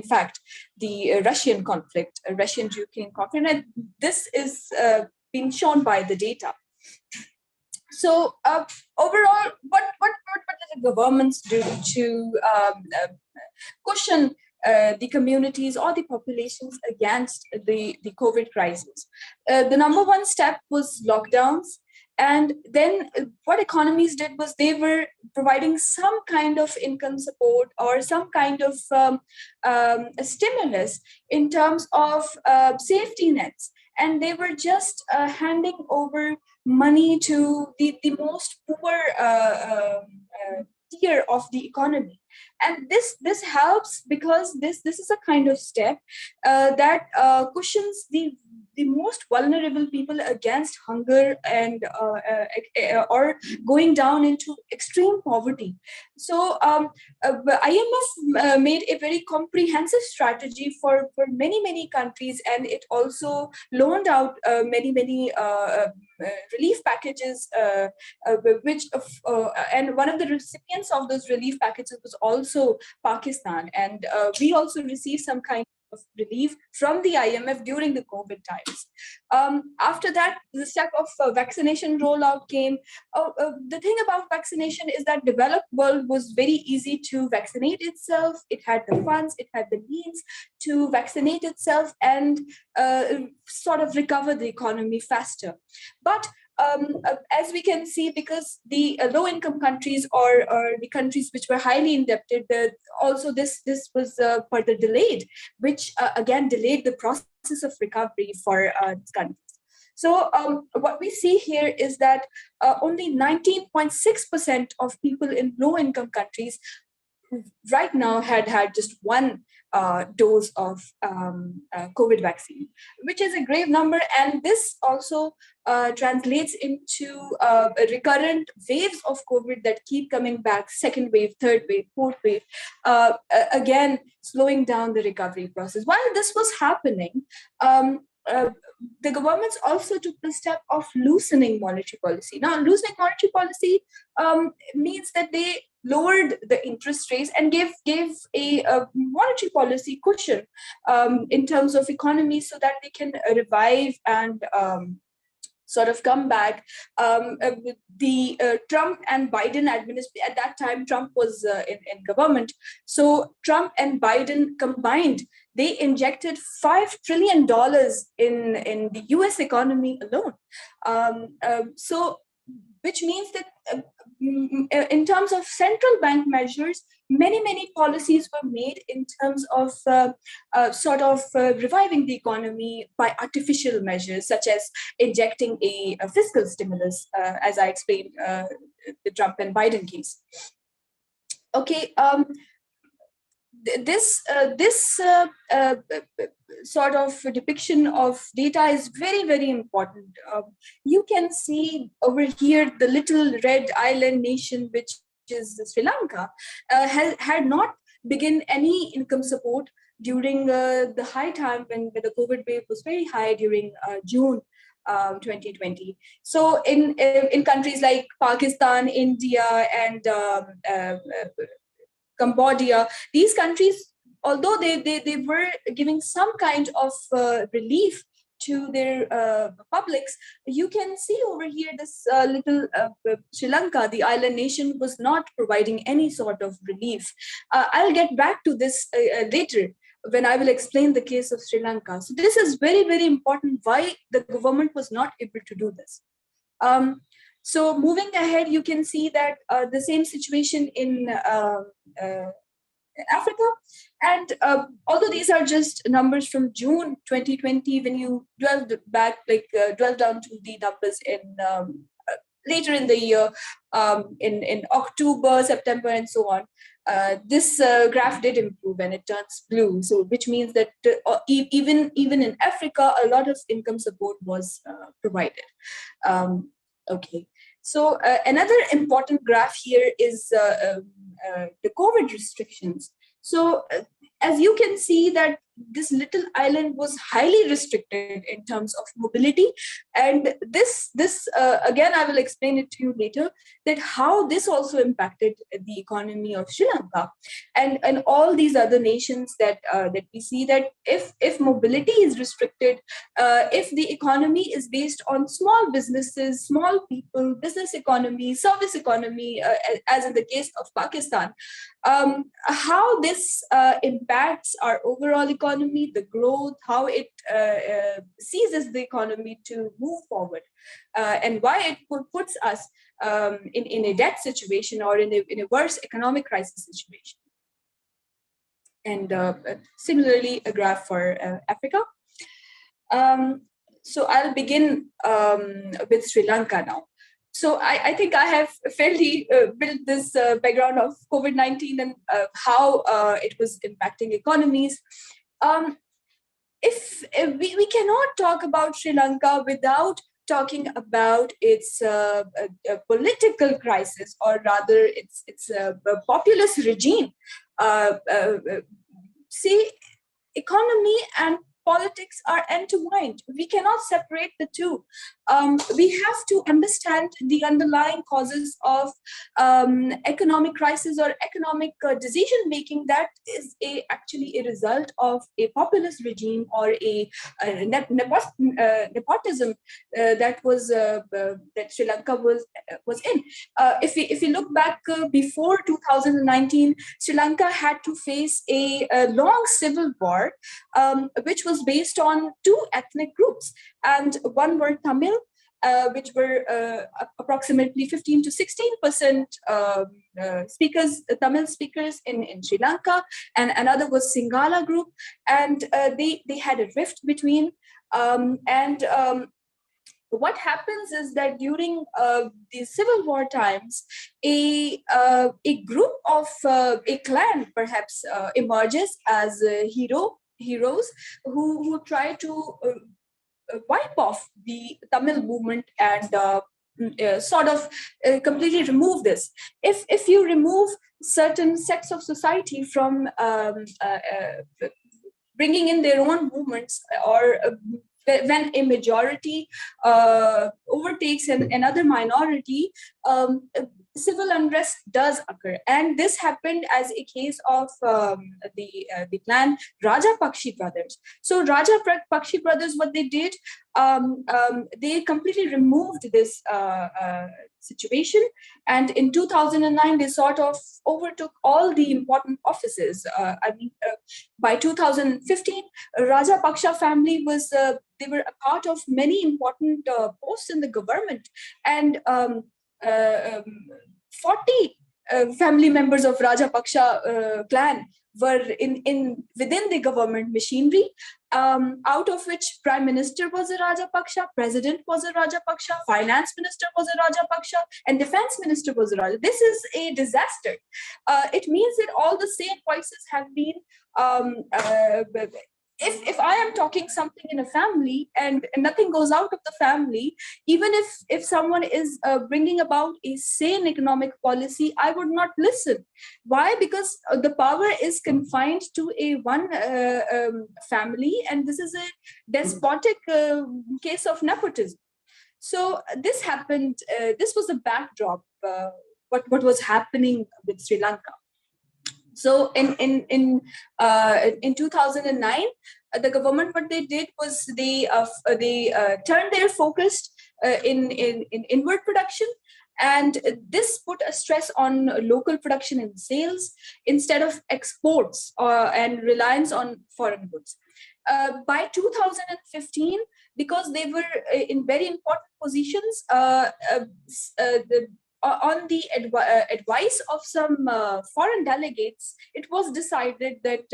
fact, the Russian conflict, Russian-Ukraine conflict. And this is being shown by the data. So overall, what did the governments do to cushion the communities or the populations against the COVID crisis? The number one step was lockdowns. And then what economies did was they were providing some kind of income support or some kind of a stimulus in terms of safety nets. And they were just handing over money to the most poor tier of the economy. And this helps because this is a kind of step that cushions the most vulnerable people against hunger and or going down into extreme poverty. So IMF made a very comprehensive strategy for many countries, and it also loaned out many relief packages, and one of the recipients of those relief packages was also Pakistan, and we also received some kind of relief from the IMF during the COVID times. After that, the step of vaccination rollout came. The thing about vaccination is that developed world was very easy to vaccinate itself. It had the funds, it had the means to vaccinate itself and sort of recover the economy faster. But as we can see, because the low-income countries or the countries which were highly indebted, also this was further delayed, which again delayed the process of recovery for these countries. So what we see here is that only 19.6% of people in low-income countries right now had just one dose of COVID vaccine, which is a grave number. And this also translates into recurrent waves of COVID that keep coming back, second wave, third wave, fourth wave, again, slowing down the recovery process. While this was happening, the governments also took the step of loosening monetary policy. Now, loosening monetary policy means that they lowered the interest rates and gave a monetary policy cushion in terms of economy so that they can revive and sort of come back. The Trump and Biden administration, at that time, Trump was in government. So Trump and Biden combined, they injected $5 trillion in the US economy alone. So which means that in terms of central bank measures, many policies were made in terms of reviving the economy by artificial measures, such as injecting a fiscal stimulus, as I explained, the Trump and Biden case. Okay, this sort of depiction of data is very important. You can see over here the little red island nation, which is Sri Lanka, had not begun any income support during the high time when the COVID wave was very high during June 2020. So in countries like Pakistan, India, and Cambodia, these countries, although they were giving some kind of relief to their publics, you can see over here this little Sri Lanka, the island nation, was not providing any sort of relief. I'll get back to this later when I will explain the case of Sri Lanka. So this is very important why the government was not able to do this. So moving ahead, you can see that the same situation in Africa. And although these are just numbers from June 2020, when you dwell down to the numbers in later in the year, in October, September, and so on, this graph did improve and it turns blue. So which means that even in Africa, a lot of income support was provided. Okay. So another important graph here is the COVID restrictions. So as you can see that this little island was highly restricted in terms of mobility, and this again I will explain it to you later, that how this also impacted the economy of Sri Lanka and all these other nations, that that we see that if mobility is restricted, if the economy is based on small businesses, small people, business economy, service economy, as in the case of Pakistan, how this impacts our overall economy, the growth, how it seizes the economy to move forward, and why it puts us in a debt situation or in a worse economic crisis situation. And similarly, a graph for Africa. So I'll begin with Sri Lanka now. So I think I have fairly built this background of COVID-19 and how it was impacting economies. If we cannot talk about Sri Lanka without talking about its political crisis, or rather its populist regime. See, economy and politics are entwined. We cannot separate the two. We have to understand the underlying causes of economic crisis or economic decision making that is actually a result of a populist regime or a nepotism that was that Sri Lanka was in. If we look back before 2019, Sri Lanka had to face a long civil war, which was based on two ethnic groups, and one were Tamil, which were approximately 15 to 16% speakers, Tamil speakers in Sri Lanka, and another was Sinhala group, and they had a rift between. What happens is that during the civil war times, a group of a clan perhaps emerges as heroes who try to wipe off the Tamil movement and sort of completely remove this. If you remove certain sects of society from bringing in their own movements, or when a majority overtakes another minority, civil unrest does occur. And this happened as a case of the clan Rajapakshi brothers. So Rajapakshi brothers, what they did, they completely removed this situation, and in 2009 they sort of overtook all the important offices. By 2015, Rajapaksa family was they were a part of many important posts in the government, and 40 family members of Rajapaksa clan were within the government machinery, out of which Prime Minister was a Rajapaksa, President was a Rajapaksa, Finance Minister was a Rajapaksa, and Defense Minister was a Rajapaksa. This is a disaster. It means that all the same voices have been if I am talking something in a family and nothing goes out of the family, even if someone is bringing about a sane economic policy, I would not listen. Why? Because the power is confined to a one family, and this is a despotic case of nepotism. So this happened. This was the backdrop. What was happening with Sri Lanka. So in 2009, the government, what they did was they turned their focus in inward production, and this put a stress on local production and sales instead of exports and reliance on foreign goods. By 2015, because they were in very important positions, on the advice of some foreign delegates, it was decided that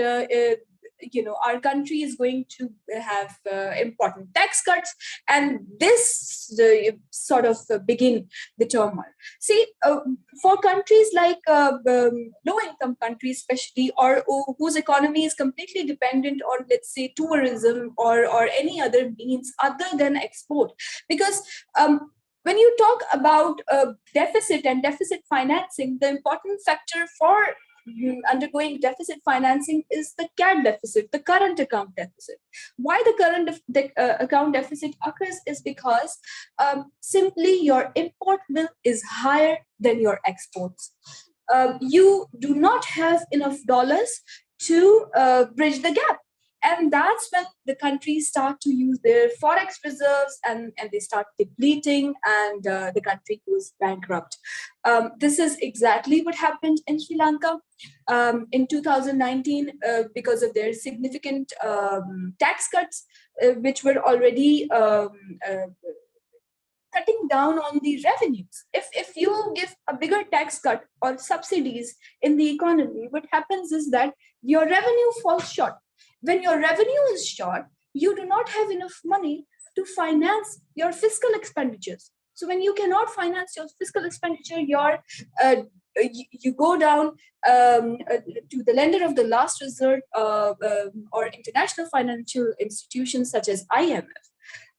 our country is going to have important tax cuts, and this sort of begin the turmoil. See, for countries like low-income countries, especially, or whose economy is completely dependent on, let's say, tourism or any other means other than export, because When you talk about deficit and deficit financing, the important factor for undergoing deficit financing is the CAD deficit, the current account deficit. Why the current account deficit occurs is because simply your import bill is higher than your exports. You do not have enough dollars to bridge the gap. And that's when the countries start to use their forex reserves and they start depleting, and the country goes bankrupt. This is exactly what happened in Sri Lanka in 2019 because of their significant tax cuts, which were already cutting down on the revenues. If you give a bigger tax cut or subsidies in the economy, what happens is that your revenue falls short. When your revenue is short, you do not have enough money to finance your fiscal expenditures. So when you cannot finance your fiscal expenditure, you go down to the lender of the last resort or international financial institutions such as IMF.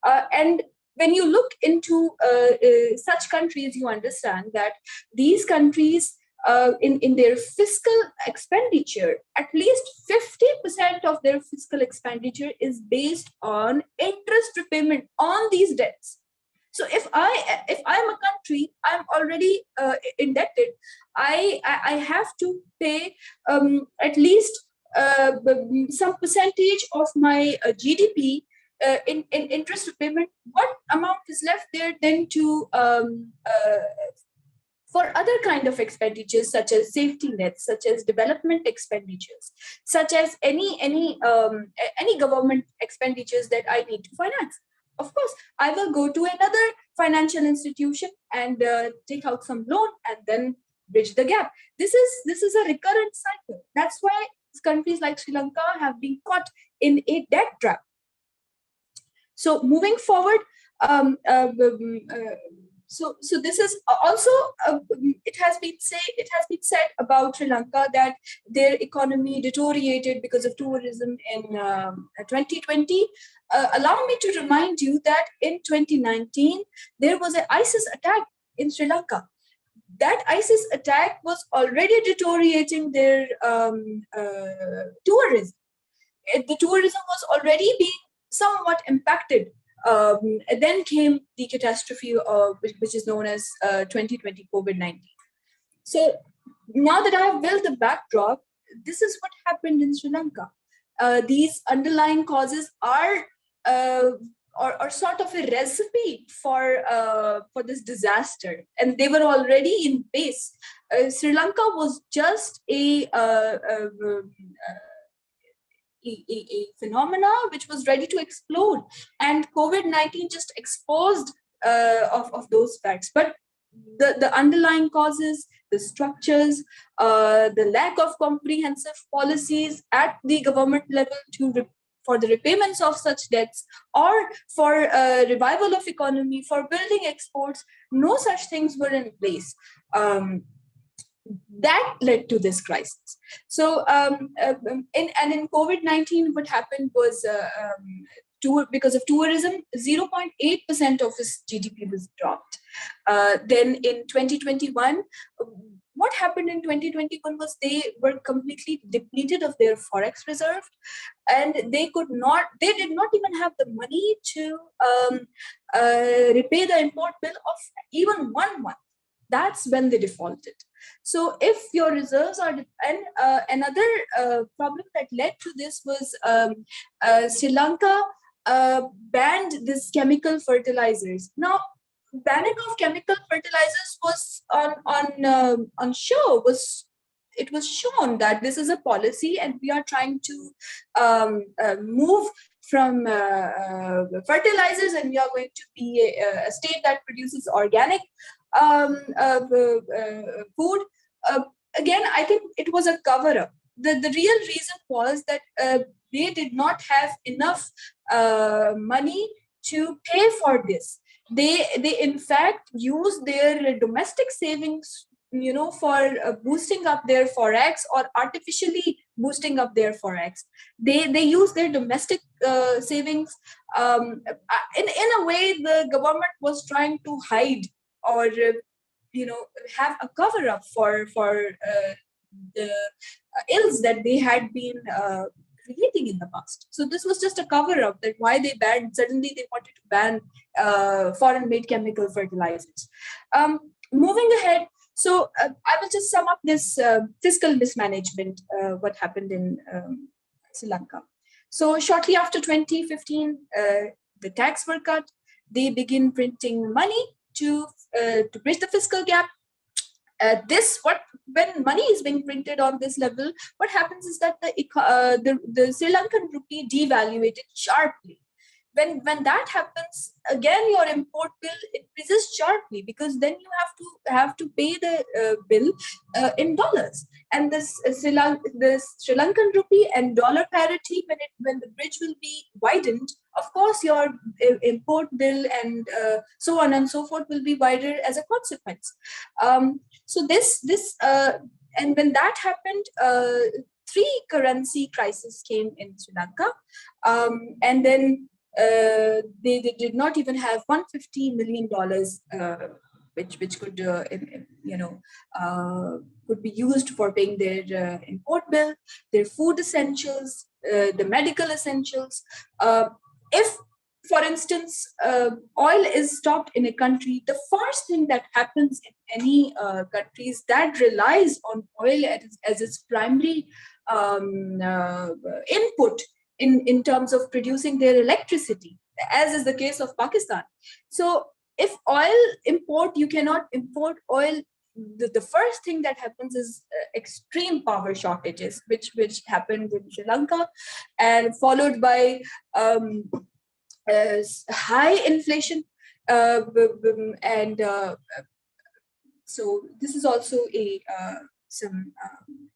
And when you look into such countries, you understand that these countries in their fiscal expenditure, at least 50% of their fiscal expenditure is based on interest repayment on these debts. So if I'm a country, I'm already indebted, I have to pay at least some percentage of my GDP in interest repayment. What amount is left there then to for other kind of expenditures, such as safety nets, such as development expenditures, such as any government expenditures that I need to finance? Of course, I will go to another financial institution and take out some loan and then bridge the gap. This is a recurrent cycle. That's why countries like Sri Lanka have been caught in a debt trap. So moving forward, so this is also it has been said about Sri Lanka that their economy deteriorated because of tourism in 2020. Allow me to remind you that in 2019 there was an ISIS attack in Sri Lanka. That ISIS attack was already deteriorating their tourism. The tourism was already being somewhat impacted. And then came the catastrophe, which is known as 2020 COVID-19. So now that I have built the backdrop, this is what happened in Sri Lanka. These underlying causes are sort of a recipe for this disaster, and they were already in place. Sri Lanka was just a phenomena which was ready to explode, and COVID-19 just exposed of those facts. But the underlying causes, the structures, the lack of comprehensive policies at the government level for the repayments of such debts, or for revival of economy, for building exports, no such things were in place. That led to this crisis. So in COVID-19, what happened was because of tourism, 0.8% of its GDP was dropped. Then in 2021, what happened in 2021 was they were completely depleted of their forex reserve, and they did not even have the money to repay the import bill of even 1 month. That's when they defaulted. So if your reserves are, and another problem that led to this was Sri Lanka banned this chemical fertilizers. Now, banning of chemical fertilizers was on show. It was shown that this is a policy, and we are trying to move from fertilizers, and we are going to be a state that produces organic food. Again, I think it was a cover-up. The real reason was that they did not have enough money to pay for this. They in fact used their domestic savings for boosting up their forex or artificially boosting up their forex. They use their domestic savings. In a way, the government was trying to hide or have a cover up for the ills that they had been creating in the past. So this was just a cover up that why they banned, suddenly they wanted to ban foreign made chemical fertilizers. Moving ahead, so I will just sum up this fiscal mismanagement, what happened in Sri Lanka. So shortly after 2015, the tax were cut. They begin printing money to bridge the fiscal gap. When money is being printed on this level, what happens is that the Sri Lankan rupee devaluated sharply. When that happens, again your import bill increases sharply, because then you have to pay the bill in dollars. And this Sri Lankan rupee and dollar parity, when the bridge will be widened, of course your import bill and so on and so forth will be wider as a consequence. So this and when that happened, three currency crises came in Sri Lanka, and then they did not even have $150 million, which could could be used for paying their import bill, their food essentials, the medical essentials. If, for instance, oil is stopped in a country, the first thing that happens in any countries that relies on oil as its primary input in terms of producing their electricity, as is the case of Pakistan. So if oil import, you cannot import oil, the first thing that happens is extreme power shortages, which happened in Sri Lanka, and followed by high inflation, and so this is also some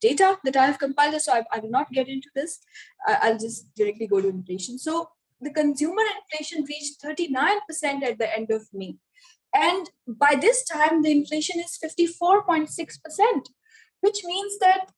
data that I have compiled, so I will not get into this. I'll just directly go to inflation. So the consumer inflation reached 39% at the end of May. And by this time, the inflation is 54.6%, which means that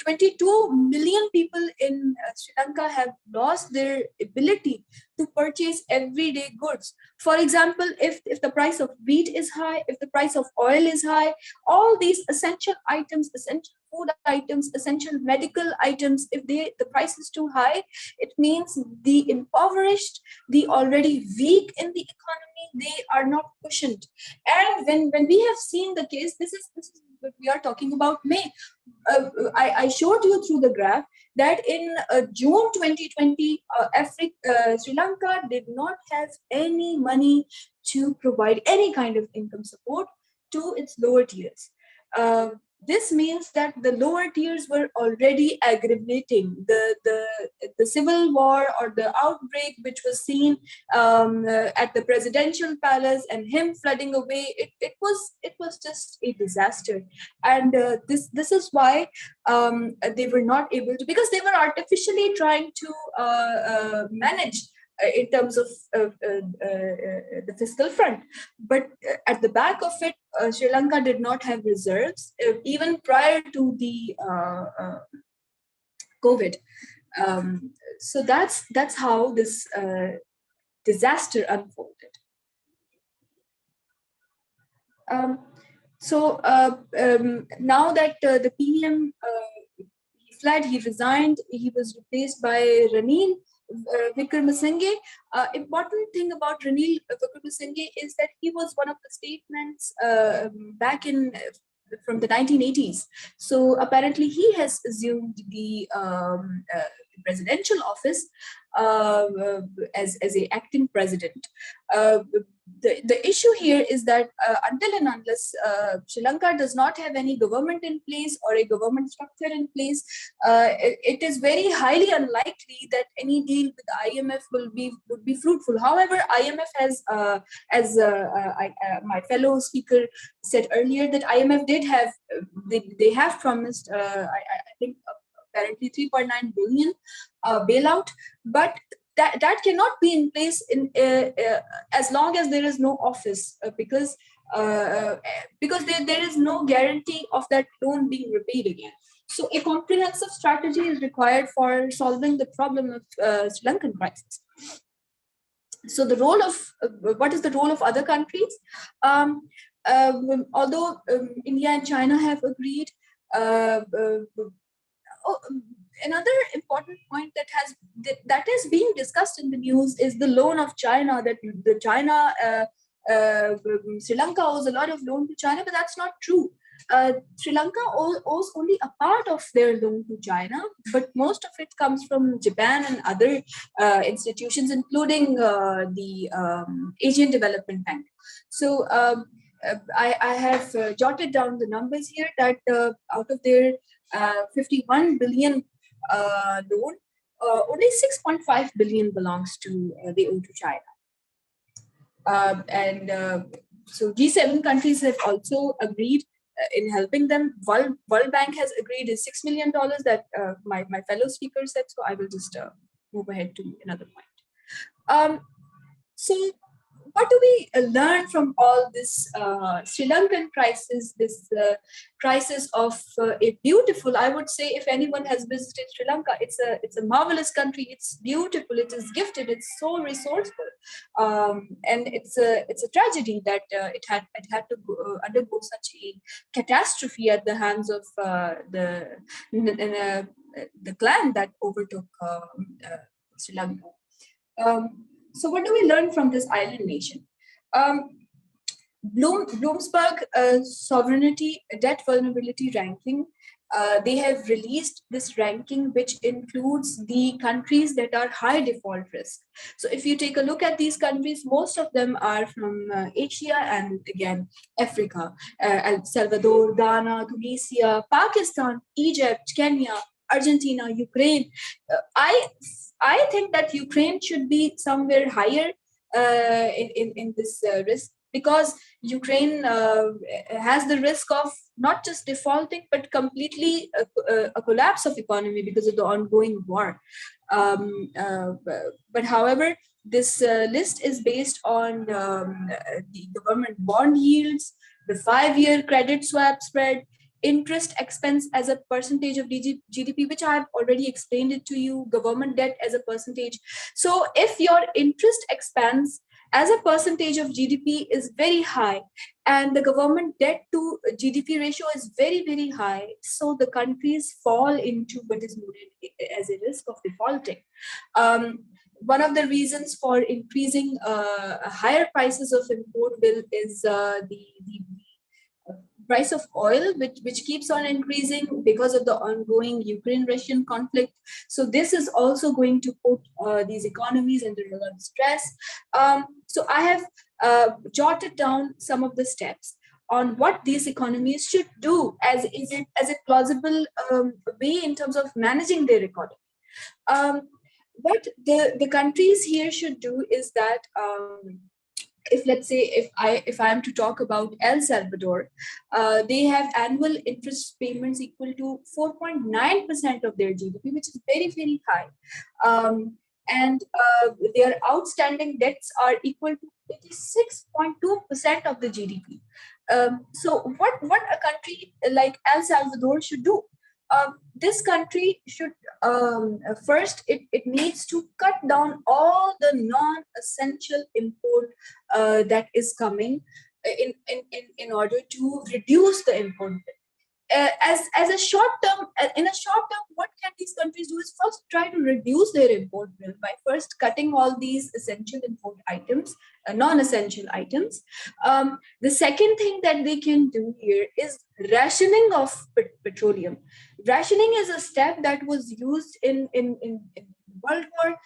22 million people in Sri Lanka have lost their ability to purchase everyday goods. For example, if the price of wheat is high, if the price of oil is high, all these essential items, essential food items, essential medical items, if the price is too high, it means the impoverished, the already weak in the economy, they are not cushioned. And when we have seen the case, this is what we are talking about May. I showed you through the graph that in June 2020, Sri Lanka did not have any money to provide any kind of income support to its lower tiers. This means that the lower tiers were already aggravating the civil war or the outbreak, which was seen at the presidential palace, and him flooding away. It was just a disaster, and this is why they were not able to, because they were artificially trying to manage in terms of the fiscal front. But at the back of it, Sri Lanka did not have reserves, even prior to the COVID. So that's how this disaster unfolded. Now that the PM he fled, he resigned, he was replaced by Ranil Wickremesinghe. Important thing about Ranil Wickremesinghe is that he was one of the statements back in from the 1980s. So apparently he has assumed the presidential office as a acting president. The issue here is that until and unless Sri Lanka does not have any government in place or a government structure in place, it is very highly unlikely that any deal with IMF would be fruitful. However, IMF has, as my fellow speaker said earlier, that IMF did have, they have promised, I think apparently 3.9 billion bailout, but that cannot be in place in as long as there is no office, because because there is no guarantee of that loan being repaid again. So a comprehensive strategy is required for solving the problem of Sri Lankan crisis. So the role of what is the role of other countries? Although India and China have agreed, another important point that is being discussed in the news is the loan of China. That the China Sri Lanka owes a lot of loan to China, but that's not true. Sri Lanka owes only a part of their loan to China, but most of it comes from Japan and other institutions, including the Asian Development Bank. So I have jotted down the numbers here that out of their 51 billion loan, only 6.5 billion belongs to the owe to China. So G7 countries have also agreed in helping them. World Bank has agreed is $6 million that my fellow speaker said. So I will just move ahead to another point. So what do we learn from all this Sri Lankan crisis, this crisis of a beautiful, I would say, if anyone has visited Sri Lanka, it's a marvelous country. It's beautiful. It is gifted. It's so resourceful, and it's a tragedy that it had to undergo such a catastrophe at the hands of the clan that overtook Sri Lanka. So what do we learn from this island nation? Bloomberg Sovereignty Debt Vulnerability Ranking, they have released this ranking, which includes the countries that are high default risk. So if you take a look at these countries, most of them are from Asia and again, Africa, El Salvador, Ghana, Tunisia, Pakistan, Egypt, Kenya, Argentina, Ukraine. I think that Ukraine should be somewhere higher in this risk, because Ukraine has the risk of not just defaulting, but completely a collapse of economy because of the ongoing war. But however, this list is based on the government bond yields, the 5-year credit swap spread, interest expense as a percentage of GDP, which I have already explained it to you, government debt as a percentage. So if your interest expense as a percentage of GDP is very high and the government debt to GDP ratio is very, very high, so the countries fall into what is noted as a risk of defaulting. One of the reasons for increasing higher prices of import bill is the price of oil, which keeps on increasing because of the ongoing Ukraine-Russian conflict. So this is also going to put these economies under a lot of stress. So I have jotted down some of the steps on what these economies should do as a plausible way in terms of managing their economy. What the countries here should do is that if let's say if I am to talk about El Salvador, they have annual interest payments equal to 4.9% of their GDP, which is very, very high. And their outstanding debts are equal to 86.2% of the GDP. So what a country like El Salvador should do? This country should first it needs to cut down all the non-essential import that is coming in order to reduce the import. As a short term, what can these countries do is first try to reduce their import bill by first cutting all these essential import items, non-essential items. The second thing that they can do here is rationing of petroleum. Rationing is a step that was used in World War.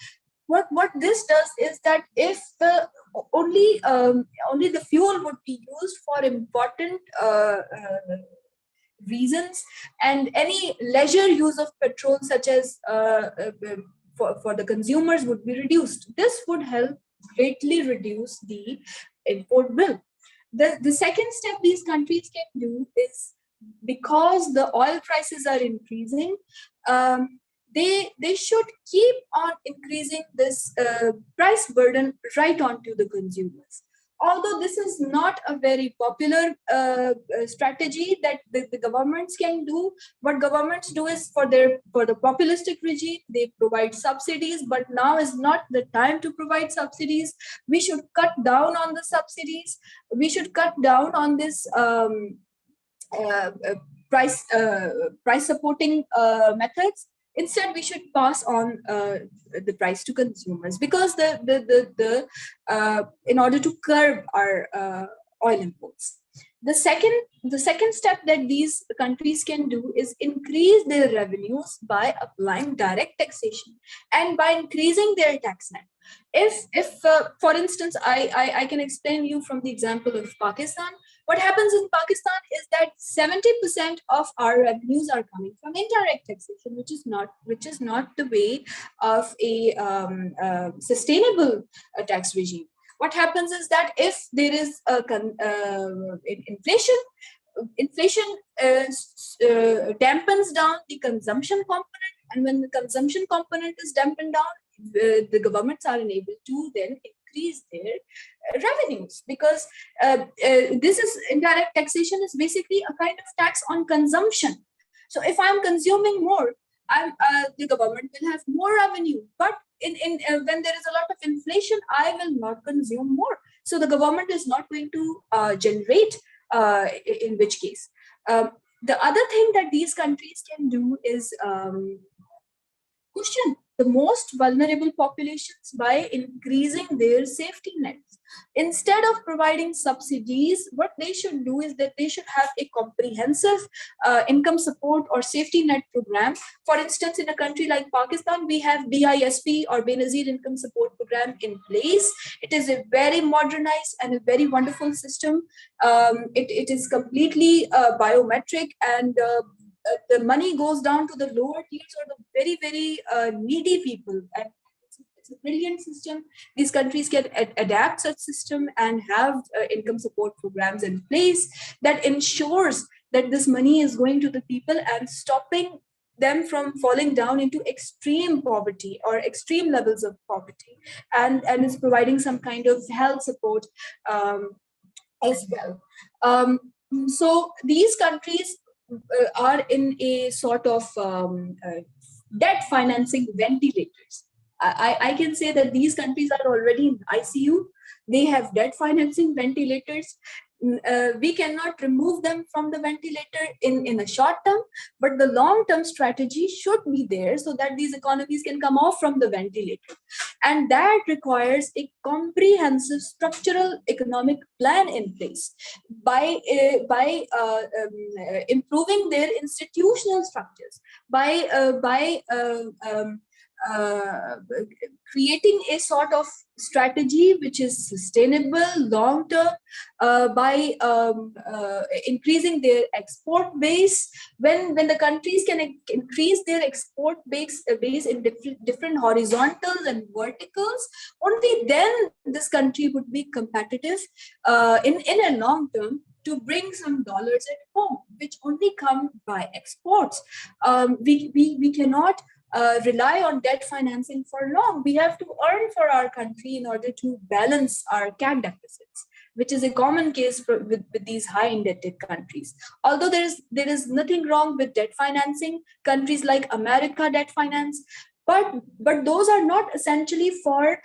What this does is that if the only the fuel would be used for important reasons, and any leisure use of petrol, such as for the consumers, would be reduced. This would help greatly reduce the import bill. The second step these countries can do is, because the oil prices are increasing, they should keep on increasing this price burden right onto the consumers. Although this is not a very popular strategy that the governments can do, what governments do is for the populistic regime, they provide subsidies, but now is not the time to provide subsidies. We should cut down on the subsidies. We should cut down on this uh, uh, price supporting methods. Instead, we should pass on the price to consumers, because in order to curb our oil imports. The second step that these countries can do is increase their revenues by applying direct taxation and by increasing their tax net. If for instance, I can explain you from the example of Pakistan. What happens in Pakistan is that 70% of our revenues are coming from indirect taxation, which is not the way of a sustainable tax regime. What happens is that if there is a inflation dampens down the consumption component, and when the consumption component is dampened down, the governments are unable to then increase their revenues, because this is indirect taxation is basically a kind of tax on consumption. So if I'm consuming more, the government will have more revenue, but when there is a lot of inflation, I will not consume more, so the government is not going to generate, in which case the other thing that these countries can do is cushion the most vulnerable populations by increasing their safety nets. Instead of providing subsidies, what they should do is that they should have a comprehensive income support or safety net program. For instance, in a country like Pakistan, we have BISP or Benazir Income Support Program in place. It is a very modernized and a very wonderful system. It is completely biometric, and the money goes down to the lower tiers or the very, very needy people. And it's a brilliant system. These countries can adapt such system and have income support programs in place that ensures that this money is going to the people and stopping them from falling down into extreme poverty or extreme levels of poverty, and is providing some kind of health support as well. So these countries are in a sort of debt financing ventilators. I can say that these countries are already in ICU. They have debt financing ventilators. We cannot remove them from the ventilator in a short term, but the long-term strategy should be there so that these economies can come off from the ventilator. And that requires a comprehensive structural economic plan in place by improving their institutional structures, by creating a sort of strategy which is sustainable long term, by increasing their export base. When the countries can increase their export base in different horizontals and verticals, only then this country would be competitive in a long term to bring some dollars at home, which only come by exports. We cannot rely on debt financing for long. We have to earn for our country in order to balance our CAD deficits, which is a common case with these high indebted countries. Although there is nothing wrong with debt financing, countries like America debt finance, but those are not essentially for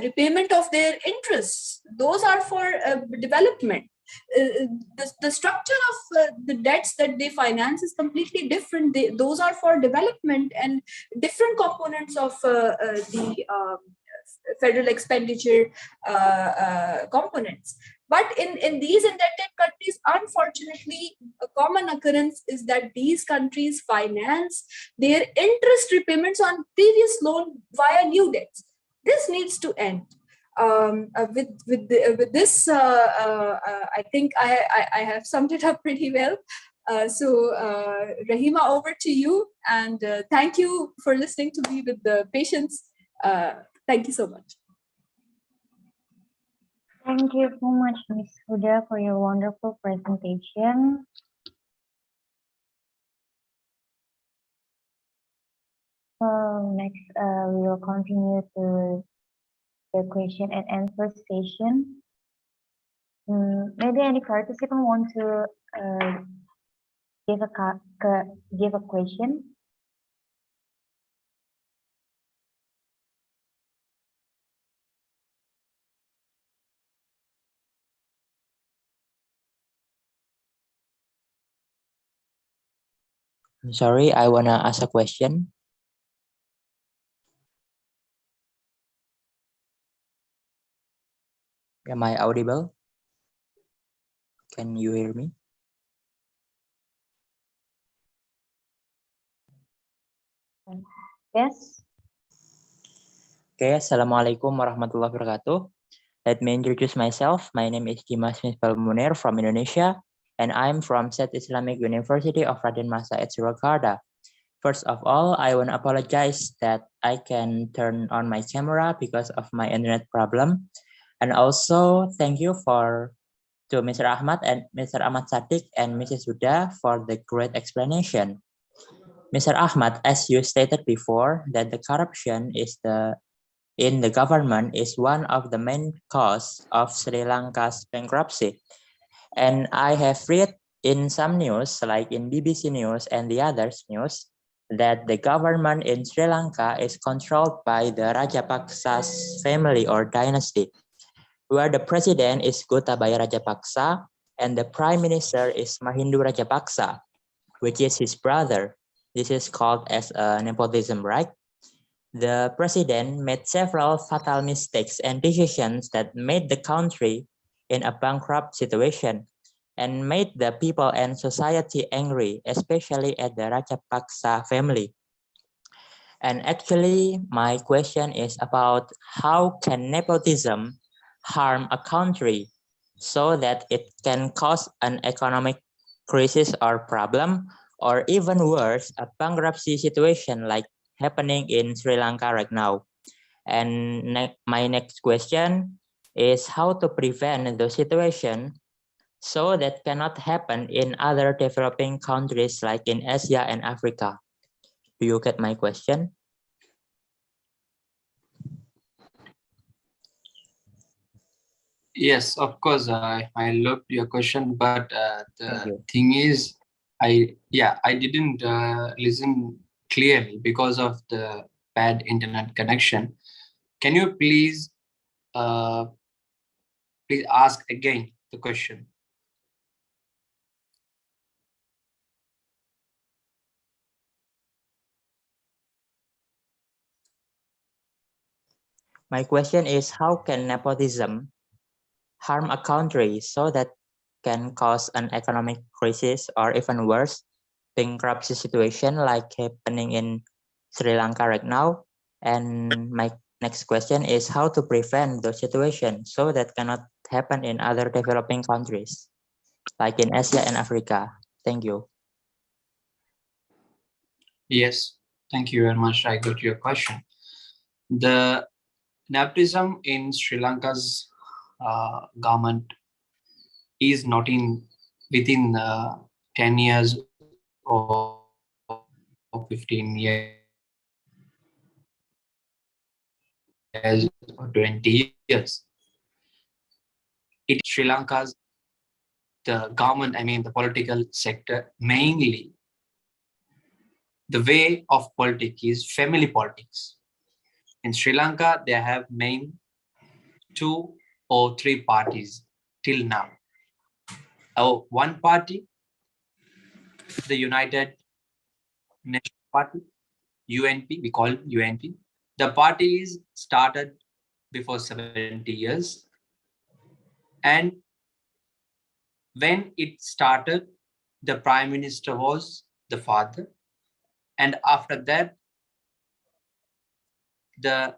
repayment of their interests. Those are for development. The structure of the debts that they finance is completely different. Those are for development and different components of the federal expenditure components. But in these indebted countries, unfortunately, a common occurrence is that these countries finance their interest repayments on previous loan via new debts. This needs to end. With this, I think I have summed it up pretty well. So Rahima, over to you, and thank you for listening to me with the patience. Thank you so much. Thank you so much, Ms. Huda, for your wonderful presentation. Next, we will continue to the question and answer session. Maybe any participant want to give a question? I'm sorry, I wanna ask a question. Am I audible? Can you hear me? Yes. Okay, Assalamualaikum warahmatullahi wabarakatuh. Let me introduce myself. My name is Dimas Misbal Munir from Indonesia, and I'm from Set Islamic University of Raden Masa at Jakarta. First of all, I want to apologize that I can turn on my camera because of my internet problem. And also, thank you to Mr. Ahmad and Mr. Ahmad Sadiq and Mrs. Huda for the great explanation. Mr. Ahmad, as you stated before, that the corruption in the government is one of the main cause of Sri Lanka's bankruptcy. And I have read in some news, like in BBC News and the others news, that the government in Sri Lanka is controlled by the Rajapaksa's family or dynasty, where the president is Gotabaya Rajapaksa and the prime minister is Mahindu Rajapaksa, which is his brother. This is called as a nepotism, right? The president made several fatal mistakes and decisions that made the country in a bankrupt situation and made the people and society angry, especially at the Rajapaksa family. And actually, my question is about how can nepotism harm a country so that it can cause an economic crisis or problem, or even worse, a bankruptcy situation like happening in Sri Lanka right now. And my next question is how to prevent the situation so that cannot happen in other developing countries like in Asia and Africa. Do you get my question? Yes, of course. I loved your question, but the thing is, I didn't listen clearly because of the bad internet connection. Can you please ask again the question? My question is how can nepotism harm a country so that can cause an economic crisis or even worse, bankruptcy situation like happening in Sri Lanka right now? And my next question is how to prevent those situations so that cannot happen in other developing countries like in Asia and Africa. Thank you. Yes, thank you very much. I got your question. The nepotism in Sri Lanka's government is not within 10 years or 15 years or 20 years. It Sri Lanka's the government, I mean the political sector, mainly the way of politics is family politics. In Sri Lanka, they have main 2 or 3 parties till now. One party, the United Nations Party, UNP, we call it UNP. The party is started before 70 years. And when it started, the prime minister was the father. And after that, the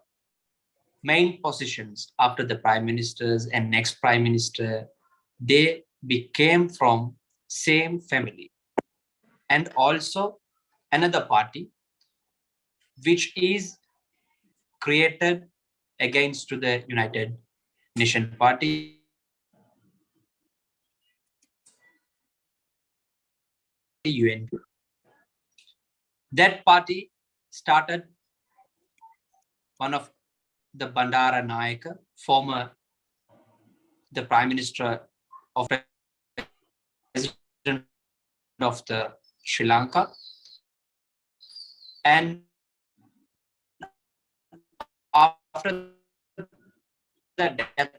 main positions after the prime ministers and next prime minister, they became from same family. And also another party, which is created against to the United Nation Party, UN. That party started one of the Bandara Nayaka, the Prime Minister of President of the Sri Lanka, and after the death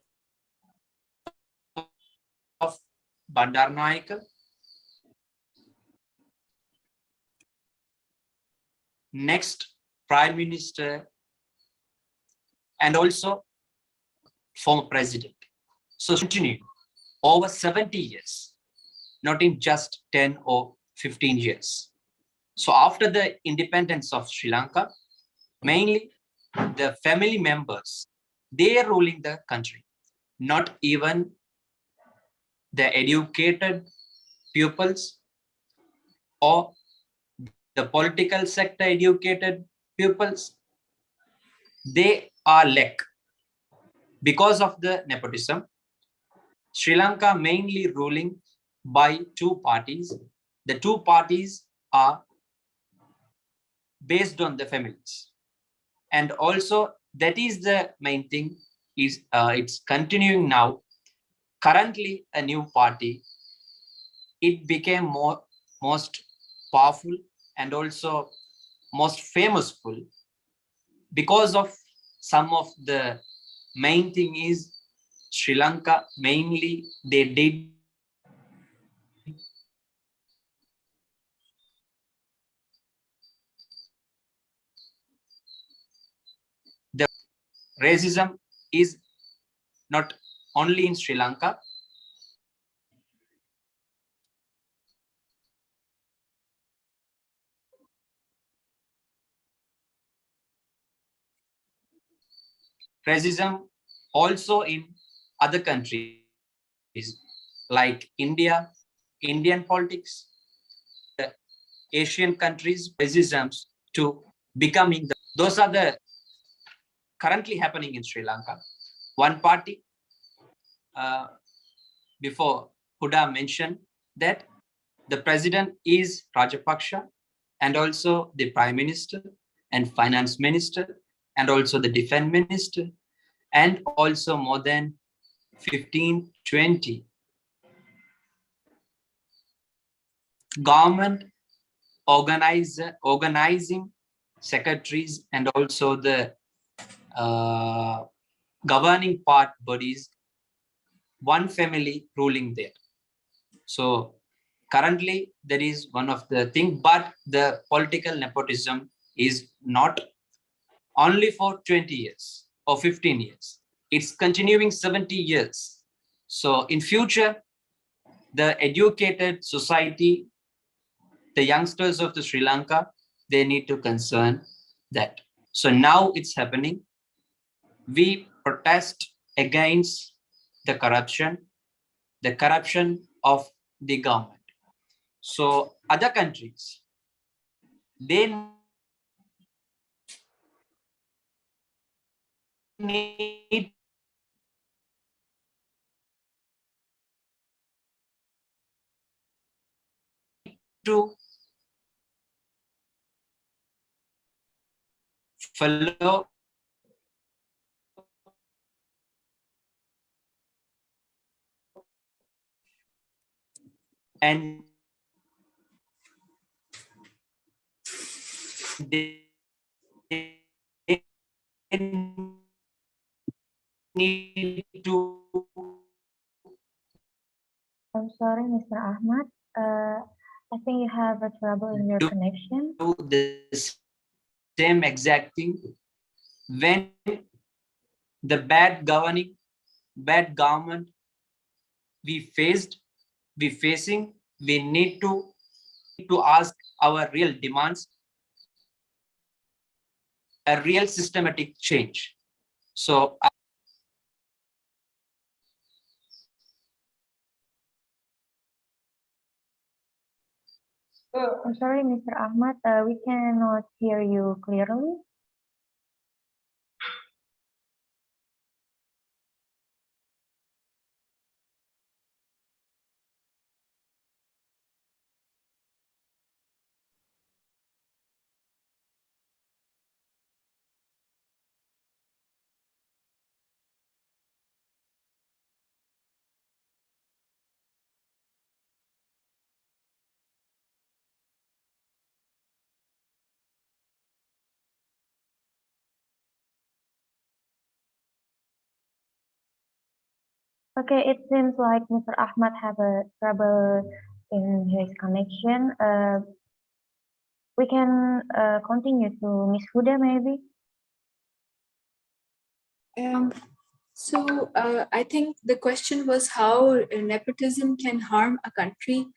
of Bandaranaike, next Prime Minister and also former President. So continue over 70 years, not in just 10 or 15 years. So after the independence of Sri Lanka, mainly the family members, they are ruling the country, not even the educated pupils or the political sector educated pupils. They are lack because of the nepotism. Sri Lanka mainly ruling by two parties. The two parties are based on the families, and also that is the main thing. Is it's continuing now. Currently, a new party. It became most powerful and also most famousful because of some of the main thing is Sri Lanka mainly they did the racism is not only in Sri Lanka. Racism also in other countries like India, Indian politics, Asian countries, racisms to becoming those are the currently happening in Sri Lanka. One party, before Huda mentioned that the president is Rajapaksa and also the prime minister and finance minister and also the defense minister and also more than 15, 20 government organizing secretaries and also the governing part bodies, one family ruling there. So currently there is one of the thing, but the political nepotism is not only for 20 years or 15 years. It's continuing 70 years. So in future, the educated society, the youngsters of the Sri Lanka, they need to concern that. So now it's happening. We protest against the corruption of the government. So other countries, they need to follow and they need to I'm sorry, Mr. Ahmad. I think you have a trouble in your do connection. the same exact thing when the bad government we facing, we need to ask our real demands, a real systematic change. So I'm sorry, Mr. Ahmad. We cannot hear you clearly. Okay, it seems like Mr. Ahmad have a trouble in his connection. We can continue to Miss Huda maybe. I think the question was how nepotism can harm a country,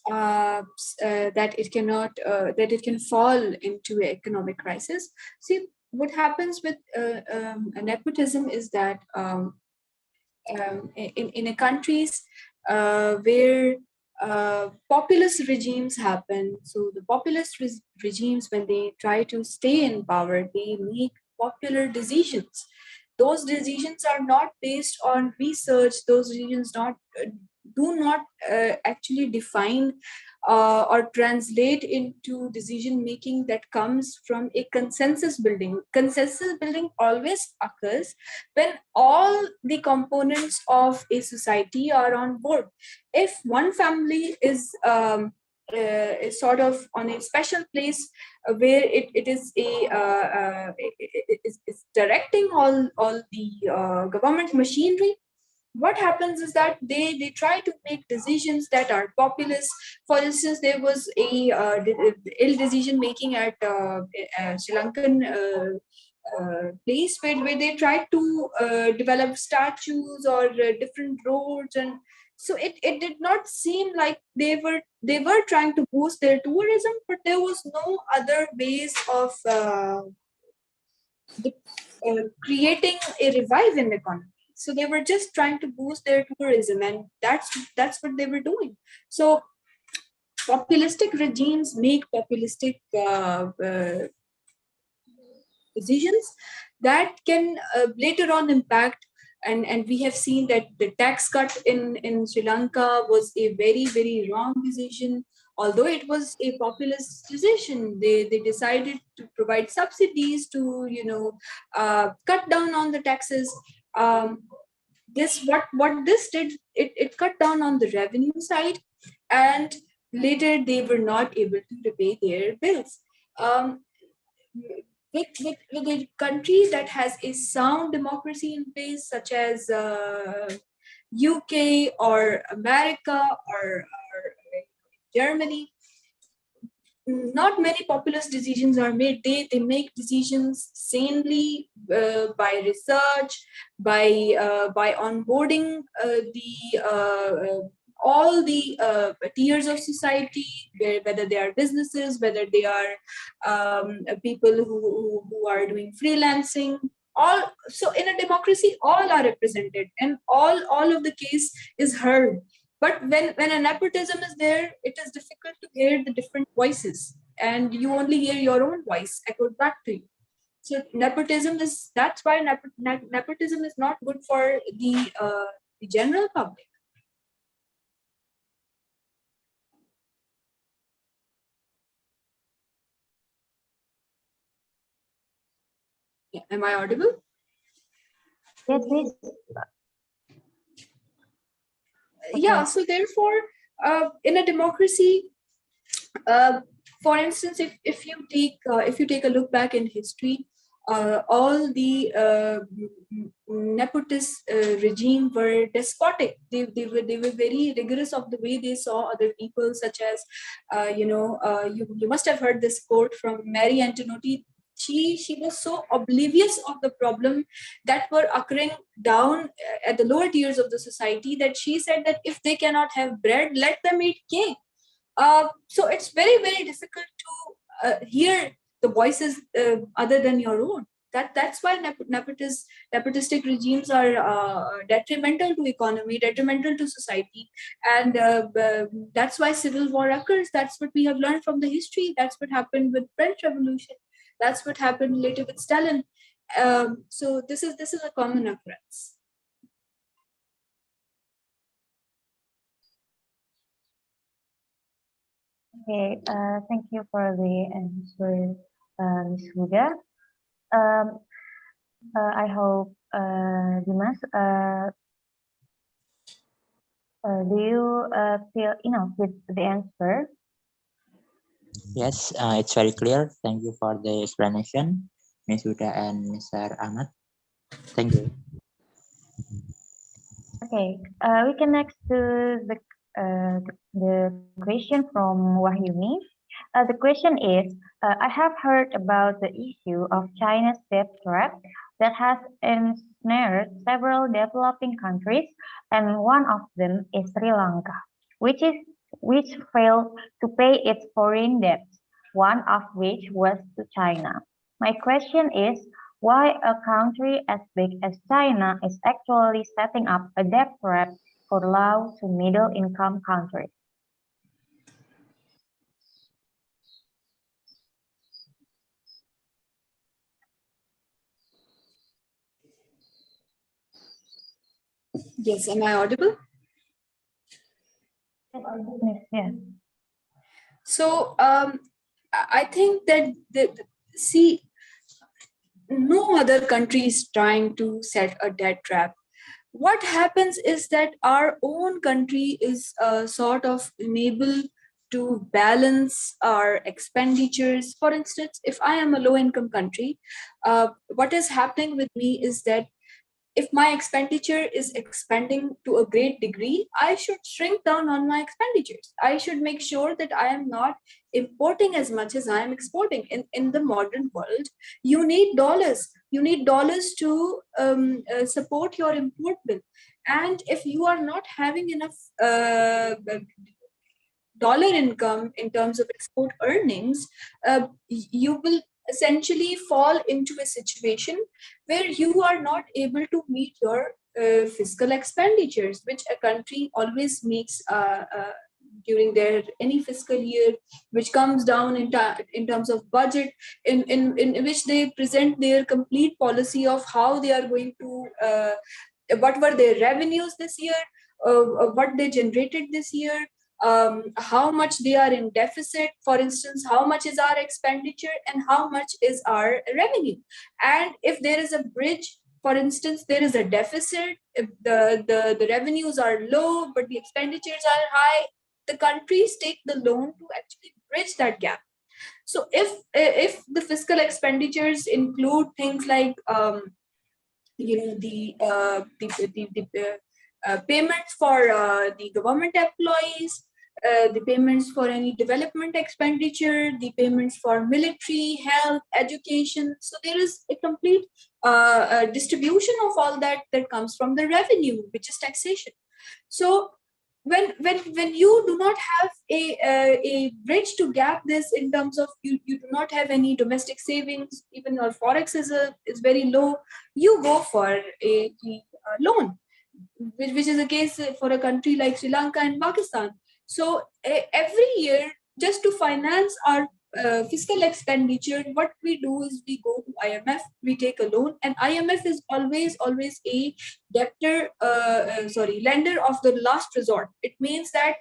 that it cannot that it can fall into an economic crisis. See, what happens with nepotism is that in a countries where populist regimes happen. So the populist regimes, when they try to stay in power, they make popular decisions. Those decisions are not based on research. Those decisions do not actually define or translate into decision making that comes from a consensus building. Consensus building always occurs when all the components of a society are on board. If one family is sort of on a special place where it is is directing all the government machinery, what happens is that they try to make decisions that are populist. For instance, there was a ill decision making at Sri Lankan place where they tried to develop statues or different roads, and so it did not seem like they were trying to boost their tourism, but there was no other ways of creating a revive in the economy. So they were just trying to boost their tourism, and that's what they were doing. So populistic regimes make populistic decisions that can later on impact. And we have seen that the tax cut in Sri Lanka was a very, very wrong decision. Although it was a populist decision, they decided to provide subsidies to cut down on the taxes. This what this did, it cut down on the revenue side, and later they were not able to repay their bills. With a country that has a sound democracy in place, such as UK or America or Germany, not many populist decisions are made. They make decisions sanely by research, by onboarding all the tiers of society, whether they are businesses, whether they are people who are doing freelancing. All, so in a democracy, all are represented, and all of the case is heard. But when a nepotism is there, it is difficult to hear the different voices, and you only hear your own voice echoed back to you. So that's why nepotism is not good for the general public. Yeah, am I audible? Yes, please. Yeah, so therefore, in a democracy, for instance, if you take a look back in history, all the nepotist regime were despotic. They were very rigorous of the way they saw other people, such as you must have heard this quote from Marie Antoinette. She was so oblivious of the problem that were occurring down at the lower tiers of the society, that she said that if they cannot have bread, let them eat cake. So it's very, very difficult to hear the voices other than your own. That's why nepotistic regimes are detrimental to economy, detrimental to society, and that's why civil war occurs. That's what we have learned from the history. That's what happened with French Revolution. That's what happened later with Stalin. So this is a common occurrence. Okay, thank you for the answer, Ms. Huda. I hope, Dimas, do you feel enough with the answer? Yes, it's very clear. Thank you for the explanation, Ms. Huda and Mr. Ahmad. Thank you. Okay, we can next to the question from Wahyuni. The question is, I have heard about the issue of China's debt trap that has ensnared several developing countries, and one of them is Sri Lanka, which failed to pay its foreign debts, one of which was to China. My question is, why a country as big as China is actually setting up a debt trap for low to middle income countries. Yes, am I audible? Yes. So I think that no other country is trying to set a debt trap. What happens is that our own country is sort of unable to balance our expenditures. For instance, if I am a low income country, what is happening with me is that if my expenditure is expanding to a great degree, I should shrink down on my expenditures. I should make sure that I am not importing as much as I am exporting. In the modern world, you need dollars. You need dollars to support your import bill. And if you are not having enough dollar income in terms of export earnings, you will essentially fall into a situation where you are not able to meet your fiscal expenditures, which a country always makes during their any fiscal year, which comes down in terms of budget, in which they present their complete policy of how they are going to what were their revenues this year, what they generated this year, how much they are in deficit, for instance, how much is our expenditure and how much is our revenue. And if there is a bridge, for instance, there is a deficit, if the revenues are low but the expenditures are high, the countries take the loan to actually bridge that gap. So if the fiscal expenditures include things like the payments for the government employees, the payments for any development expenditure, the payments for military, health, education. So there is a complete distribution of all that comes from the revenue, which is taxation. So when you do not have a bridge to gap this in terms of you do not have any domestic savings, even your forex is very low, you go for a loan, which is the case for a country like Sri Lanka and Pakistan. So every year, just to finance our fiscal expenditure, what we do is we go to IMF, we take a loan, and IMF is always a lender of the last resort. It means that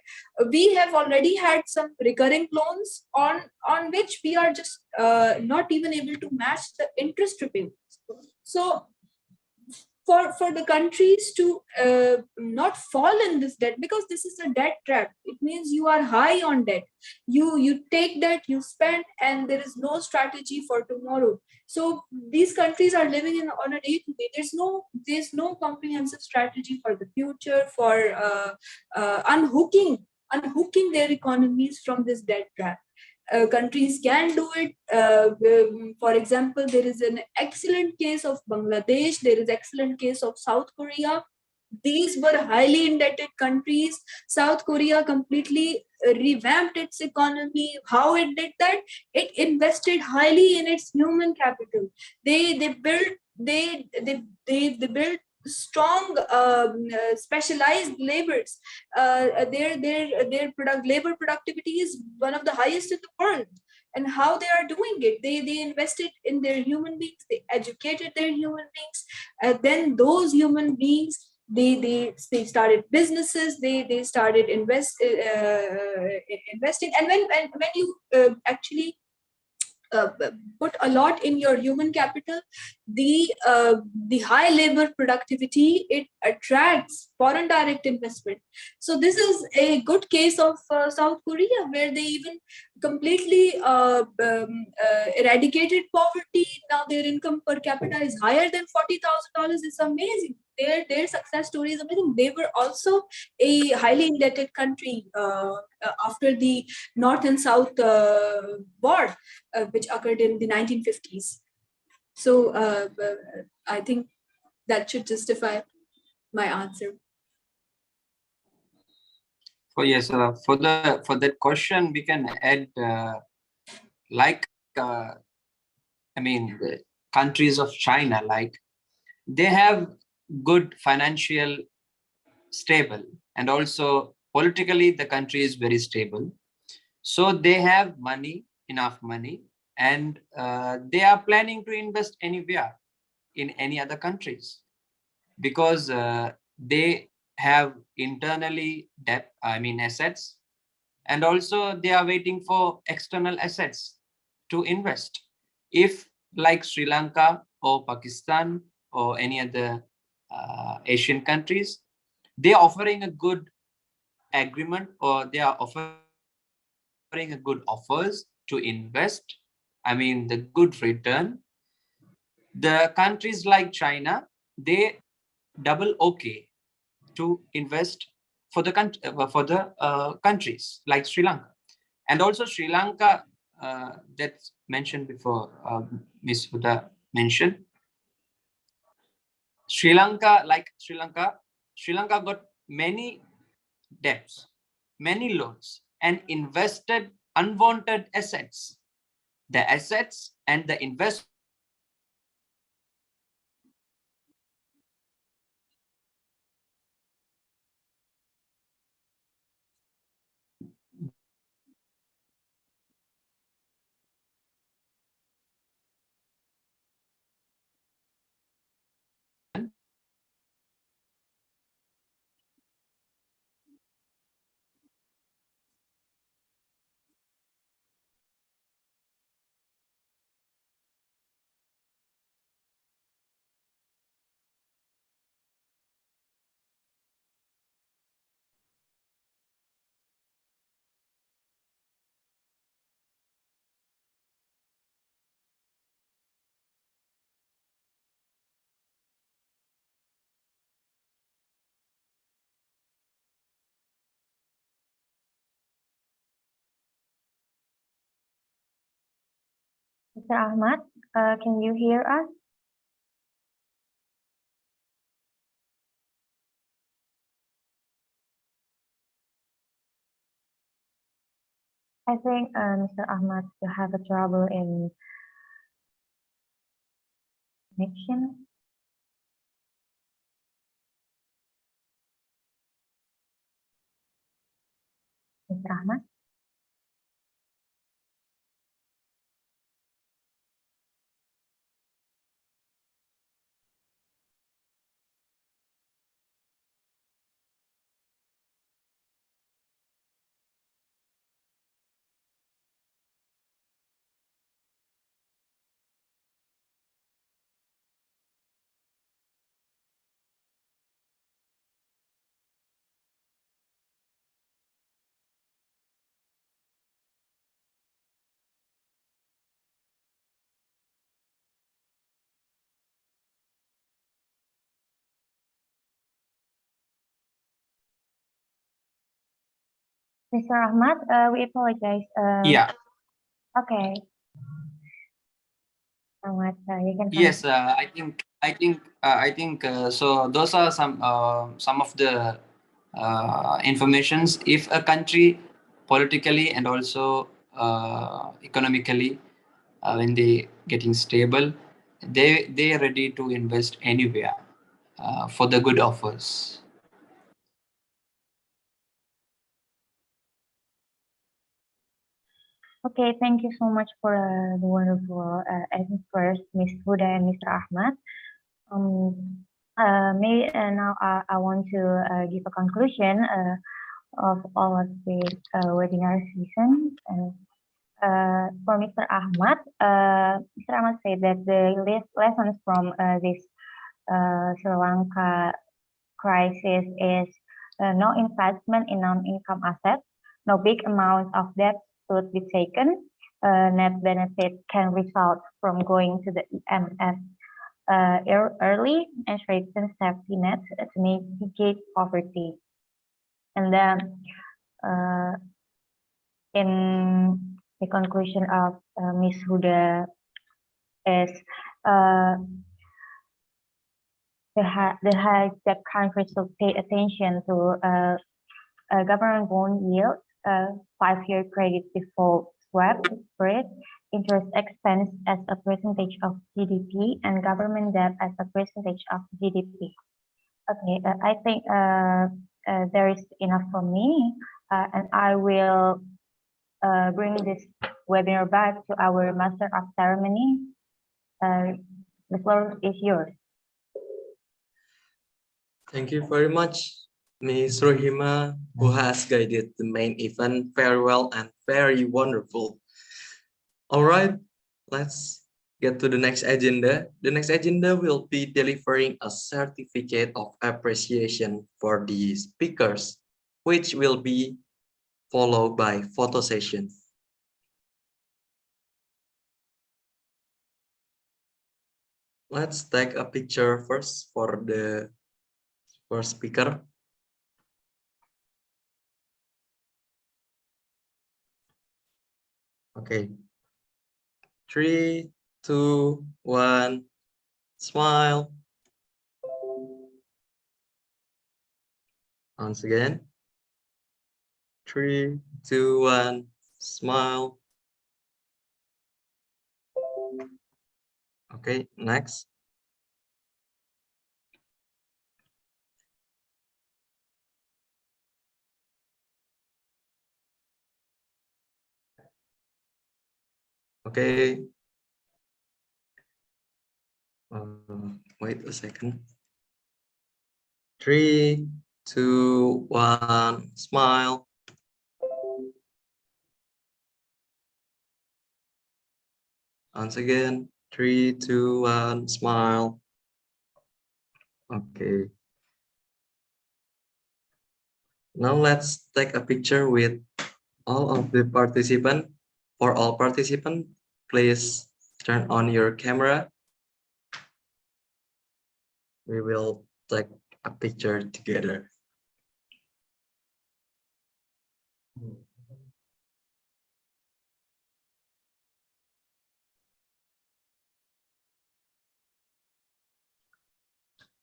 we have already had some recurring loans on which we are just not even able to match the interest repayments. So for the countries to not fall in this debt, because this is a debt trap, it means you are high on debt, you take debt, you spend, and there is no strategy for tomorrow. So these countries are living on a day to day. There's no comprehensive strategy for the future, for unhooking their economies from this debt trap. Countries can do it. For example, there is an excellent case of Bangladesh. There is excellent case of South Korea. These were highly indebted countries. South Korea completely revamped its economy. How it did that? It invested highly in its human capital. They built strong specialized labors. Their labor productivity is one of the highest in the world. And how they are doing it, they invested in their human beings, they educated their human beings, then those human beings, they started businesses, they started investing. And when you actually put a lot in your human capital, the high labor productivity, it attracts foreign direct investment. So this is a good case of South Korea, where they even completely eradicated poverty. Now their income per capita is higher than $40,000. It's amazing. their success story is amazing. They were also a highly indebted country after the North and South war, which occurred in the 1950s. So I think that should justify my answer. For yes, for that question, we can add like I mean the countries of China, like they have good financial stable, and also politically the country is very stable. So they have money, enough money, and they are planning to invest anywhere in any other countries, because they have internally debt, I mean assets, and also they are waiting for external assets to invest. If like Sri Lanka or Pakistan or any other Asian countries, they are offering a good agreement, or they are offering a good offers to invest, I mean the good return, the countries like China, they double okay to invest for the countries like Sri Lanka. And also Sri Lanka, that's mentioned before, Ms. Huda mentioned, Sri Lanka got many debts, many loans, and invested unwanted assets. The assets and the investment Mr. Ahmad, can you hear us? I think Mr. Ahmad will have a trouble in connection. Mr. Ahmad? Mr. Ahmad, we apologize. Yeah. Okay. Ahmad, you can. Yes, I think so. Those are some of the informations. If a country politically and also economically, when they getting stable, they are ready to invest anywhere for the good offers. Okay, thank you so much for the wonderful answers, Ms. Huda and Mr. Ahmad. Now I want to give a conclusion of all of the webinar season. For Mr. Ahmad, Mr. Ahmad said that the lessons from this Sri Lanka crisis is no investment in non-income assets, no big amount of debt should be taken. Net benefit can result from going to the IMF early and strengthen safety nets to mitigate poverty. And then in the conclusion of Ms. Huda is the high-tech countries to pay attention to government bond yield, 5-year credit default swap rate, interest expense as a percentage of GDP, and government debt as a percentage of GDP. Okay, I think there is enough for me, and I will bring this webinar back to our Master of Ceremony. The floor is yours. Thank you very much, Ms. Rohima, who has guided the main event very well and very wonderful. All right, let's get to the next agenda. The next agenda will be delivering a certificate of appreciation for the speakers, which will be followed by photo session. Let's take a picture first for the first speaker. Okay. 3, 2, 1, smile. Once again. 3, 2, 1, smile. Okay, next. Okay. Wait a second. 3, 2, 1, smile. Once again, 3, 2, 1, smile. Okay. Now let's take a picture with all of the participants. For all participants, please turn on your camera. We will take a picture together.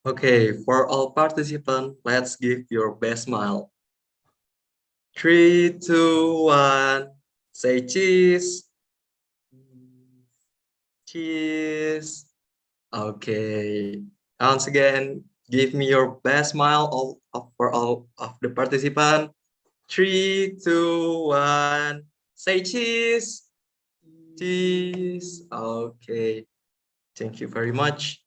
Okay, for all participants, let's give your best smile. 3, 2, 1, say cheese. Cheese. Okay. Once again, give me your best smile for all of the participants. 3, 2, 1, say cheese. Cheese. Okay. Thank you very much.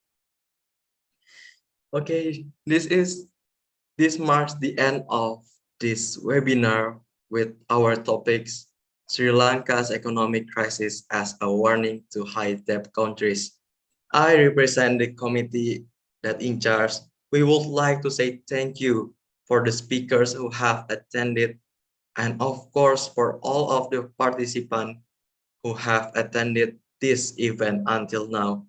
Okay, this marks the end of this webinar with our topics Sri Lanka's economic crisis as a warning to high-debt countries. I represent the committee that in charge. We would like to say thank you for the speakers who have attended, and of course for all of the participants who have attended this event until now.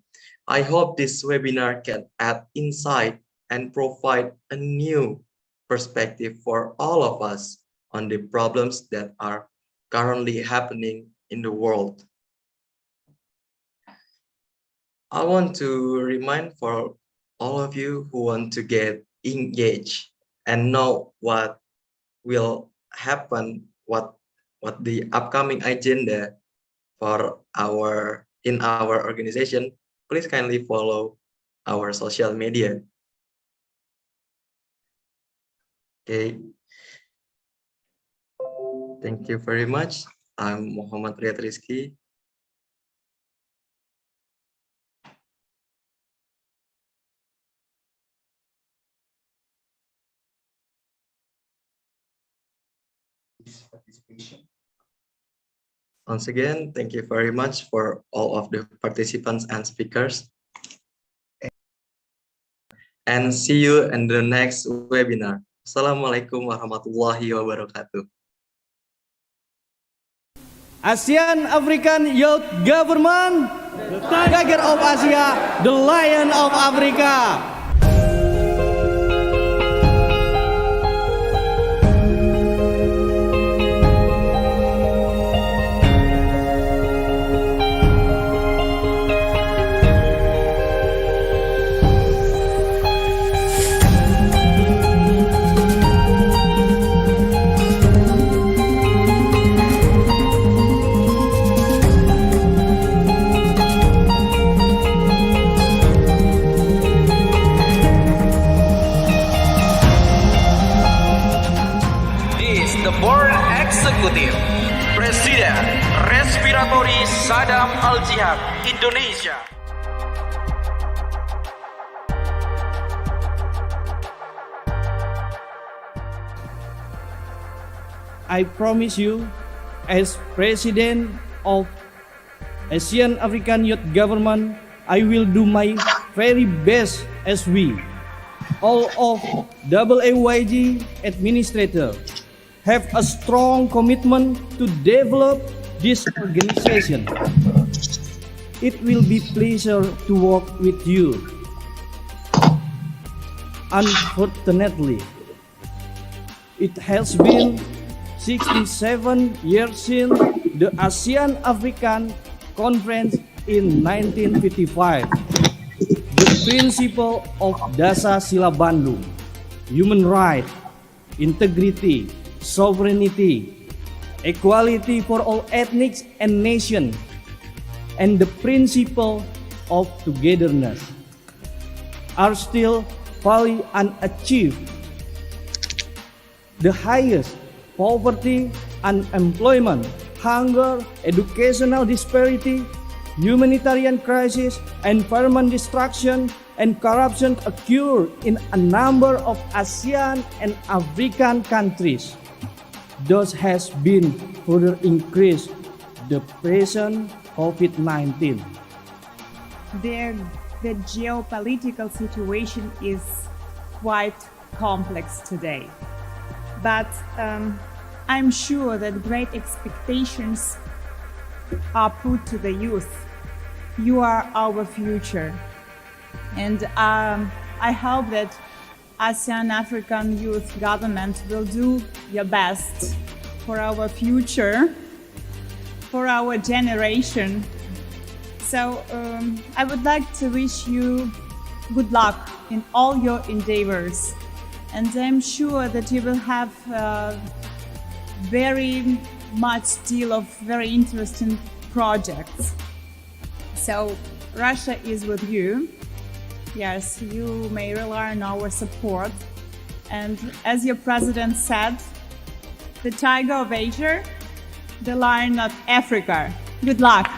I hope this webinar can add insight and provide a new perspective for all of us on the problems that are currently happening in the world. I want to remind for all of you who want to get engaged and know what will happen, what the upcoming agenda for in our organization, please kindly follow our social media. Okay. Thank you very much. I'm Muhammad Riyad Rizky. Once again, thank you very much for all of the participants and speakers. And see you in the next webinar. Assalamualaikum warahmatullahi wabarakatuh. ASEAN African Youth Government the tiger of Asia, the lion of Africa. The Board Executive Presiden Respiratory Sadam Al-Jihad Indonesia. I promise you, as President of Asian African Youth Government, I will do my very best as we, all of AAYG administrators, have a strong commitment to develop this organization. It will be a pleasure to work with you. Unfortunately, it has been 67 years since the ASEAN African Conference in 1955. The principle of Dasar Sila Bandung, human rights, integrity, sovereignty, equality for all ethnics and nations, and the principle of togetherness are still fully unachieved. The highest poverty, unemployment, hunger, educational disparity, humanitarian crisis, environment destruction, and corruption occur in a number of ASEAN and African countries. Those has been further increased the present COVID-19. The geopolitical situation is quite complex today, but I'm sure that great expectations are put to the youth. You are our future, and I hope that ASEAN African Youth Government will do your best for our future, for our generation. So I would like to wish you good luck in all your endeavors, and I'm sure that you will have very much deal of very interesting projects. So Russia is with you. Yes, you may rely on our support. And as your president said, the tiger of Asia, the lion of Africa. Good luck.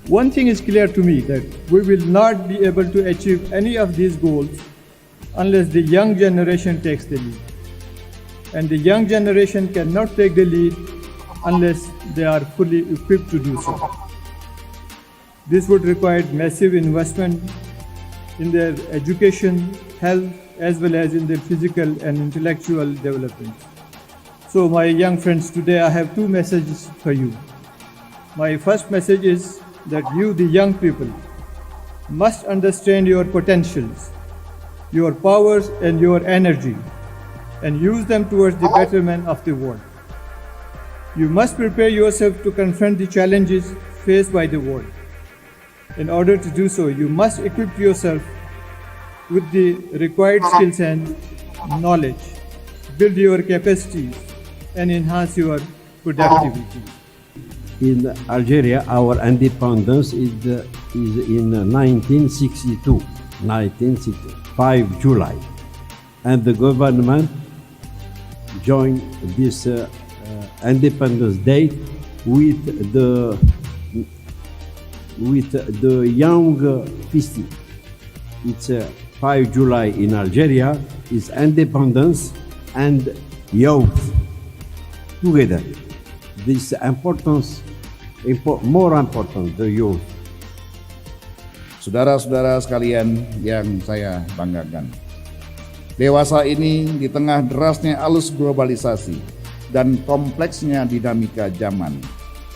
One thing is clear to me, that we will not be able to achieve any of these goals unless the young generation takes the lead. And the young generation cannot take the lead unless they are fully equipped to do so. This would require massive investment in their education, health, as well as in their physical and intellectual development. So my young friends, today I have two messages for you. My first message is that you, the young people, must understand your potentials, your powers and your energy, and use them towards the betterment of the world. You must prepare yourself to confront the challenges faced by the world. In order to do so, you must equip yourself with the required skills and knowledge, build your capacities, and enhance your productivity. In Algeria, our independence is in 1962, 5 July. And the government joined this Independence Day with the young festival. It's 5 July in Algeria is independence and youth together. This importance, more important, the youth. Saudara-saudara sekalian yang saya banggakan, dewasa ini di tengah derasnya arus globalisasi dan kompleksnya dinamika zaman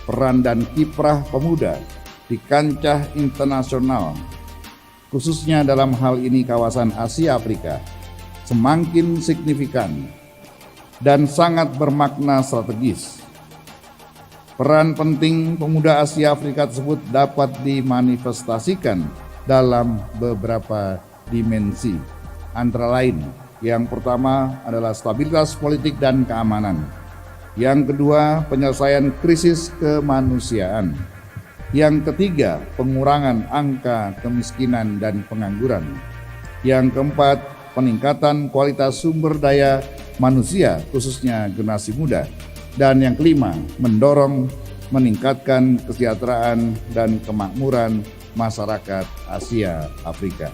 peran dan kiprah pemuda di kancah internasional, khususnya dalam hal ini kawasan Asia Afrika, semakin signifikan dan sangat bermakna strategis. Peran penting pemuda Asia Afrika tersebut dapat dimanifestasikan dalam beberapa dimensi, antara lain yang pertama adalah stabilitas politik dan keamanan, yang kedua penyelesaian krisis kemanusiaan, yang ketiga pengurangan angka kemiskinan dan pengangguran, yang keempat peningkatan kualitas sumber daya manusia khususnya generasi muda, dan yang kelima mendorong meningkatkan kesejahteraan dan kemakmuran masyarakat Asia Afrika.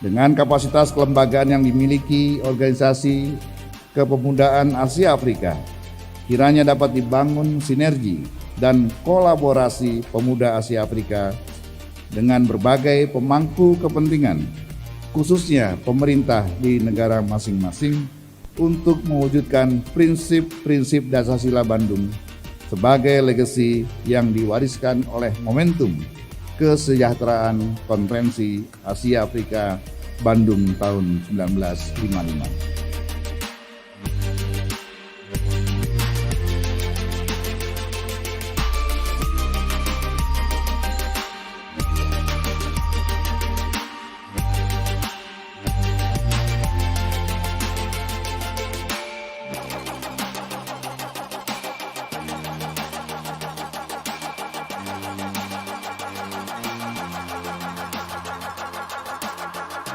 Dengan kapasitas kelembagaan yang dimiliki organisasi kepemudaan Asia Afrika, kiranya dapat dibangun sinergi dan kolaborasi pemuda Asia Afrika dengan berbagai pemangku kepentingan, khususnya pemerintah di negara masing-masing, untuk mewujudkan prinsip-prinsip Dasar-Sila Bandung sebagai legasi yang diwariskan oleh momentum kesejahteraan Konferensi Asia Afrika Bandung tahun 1955.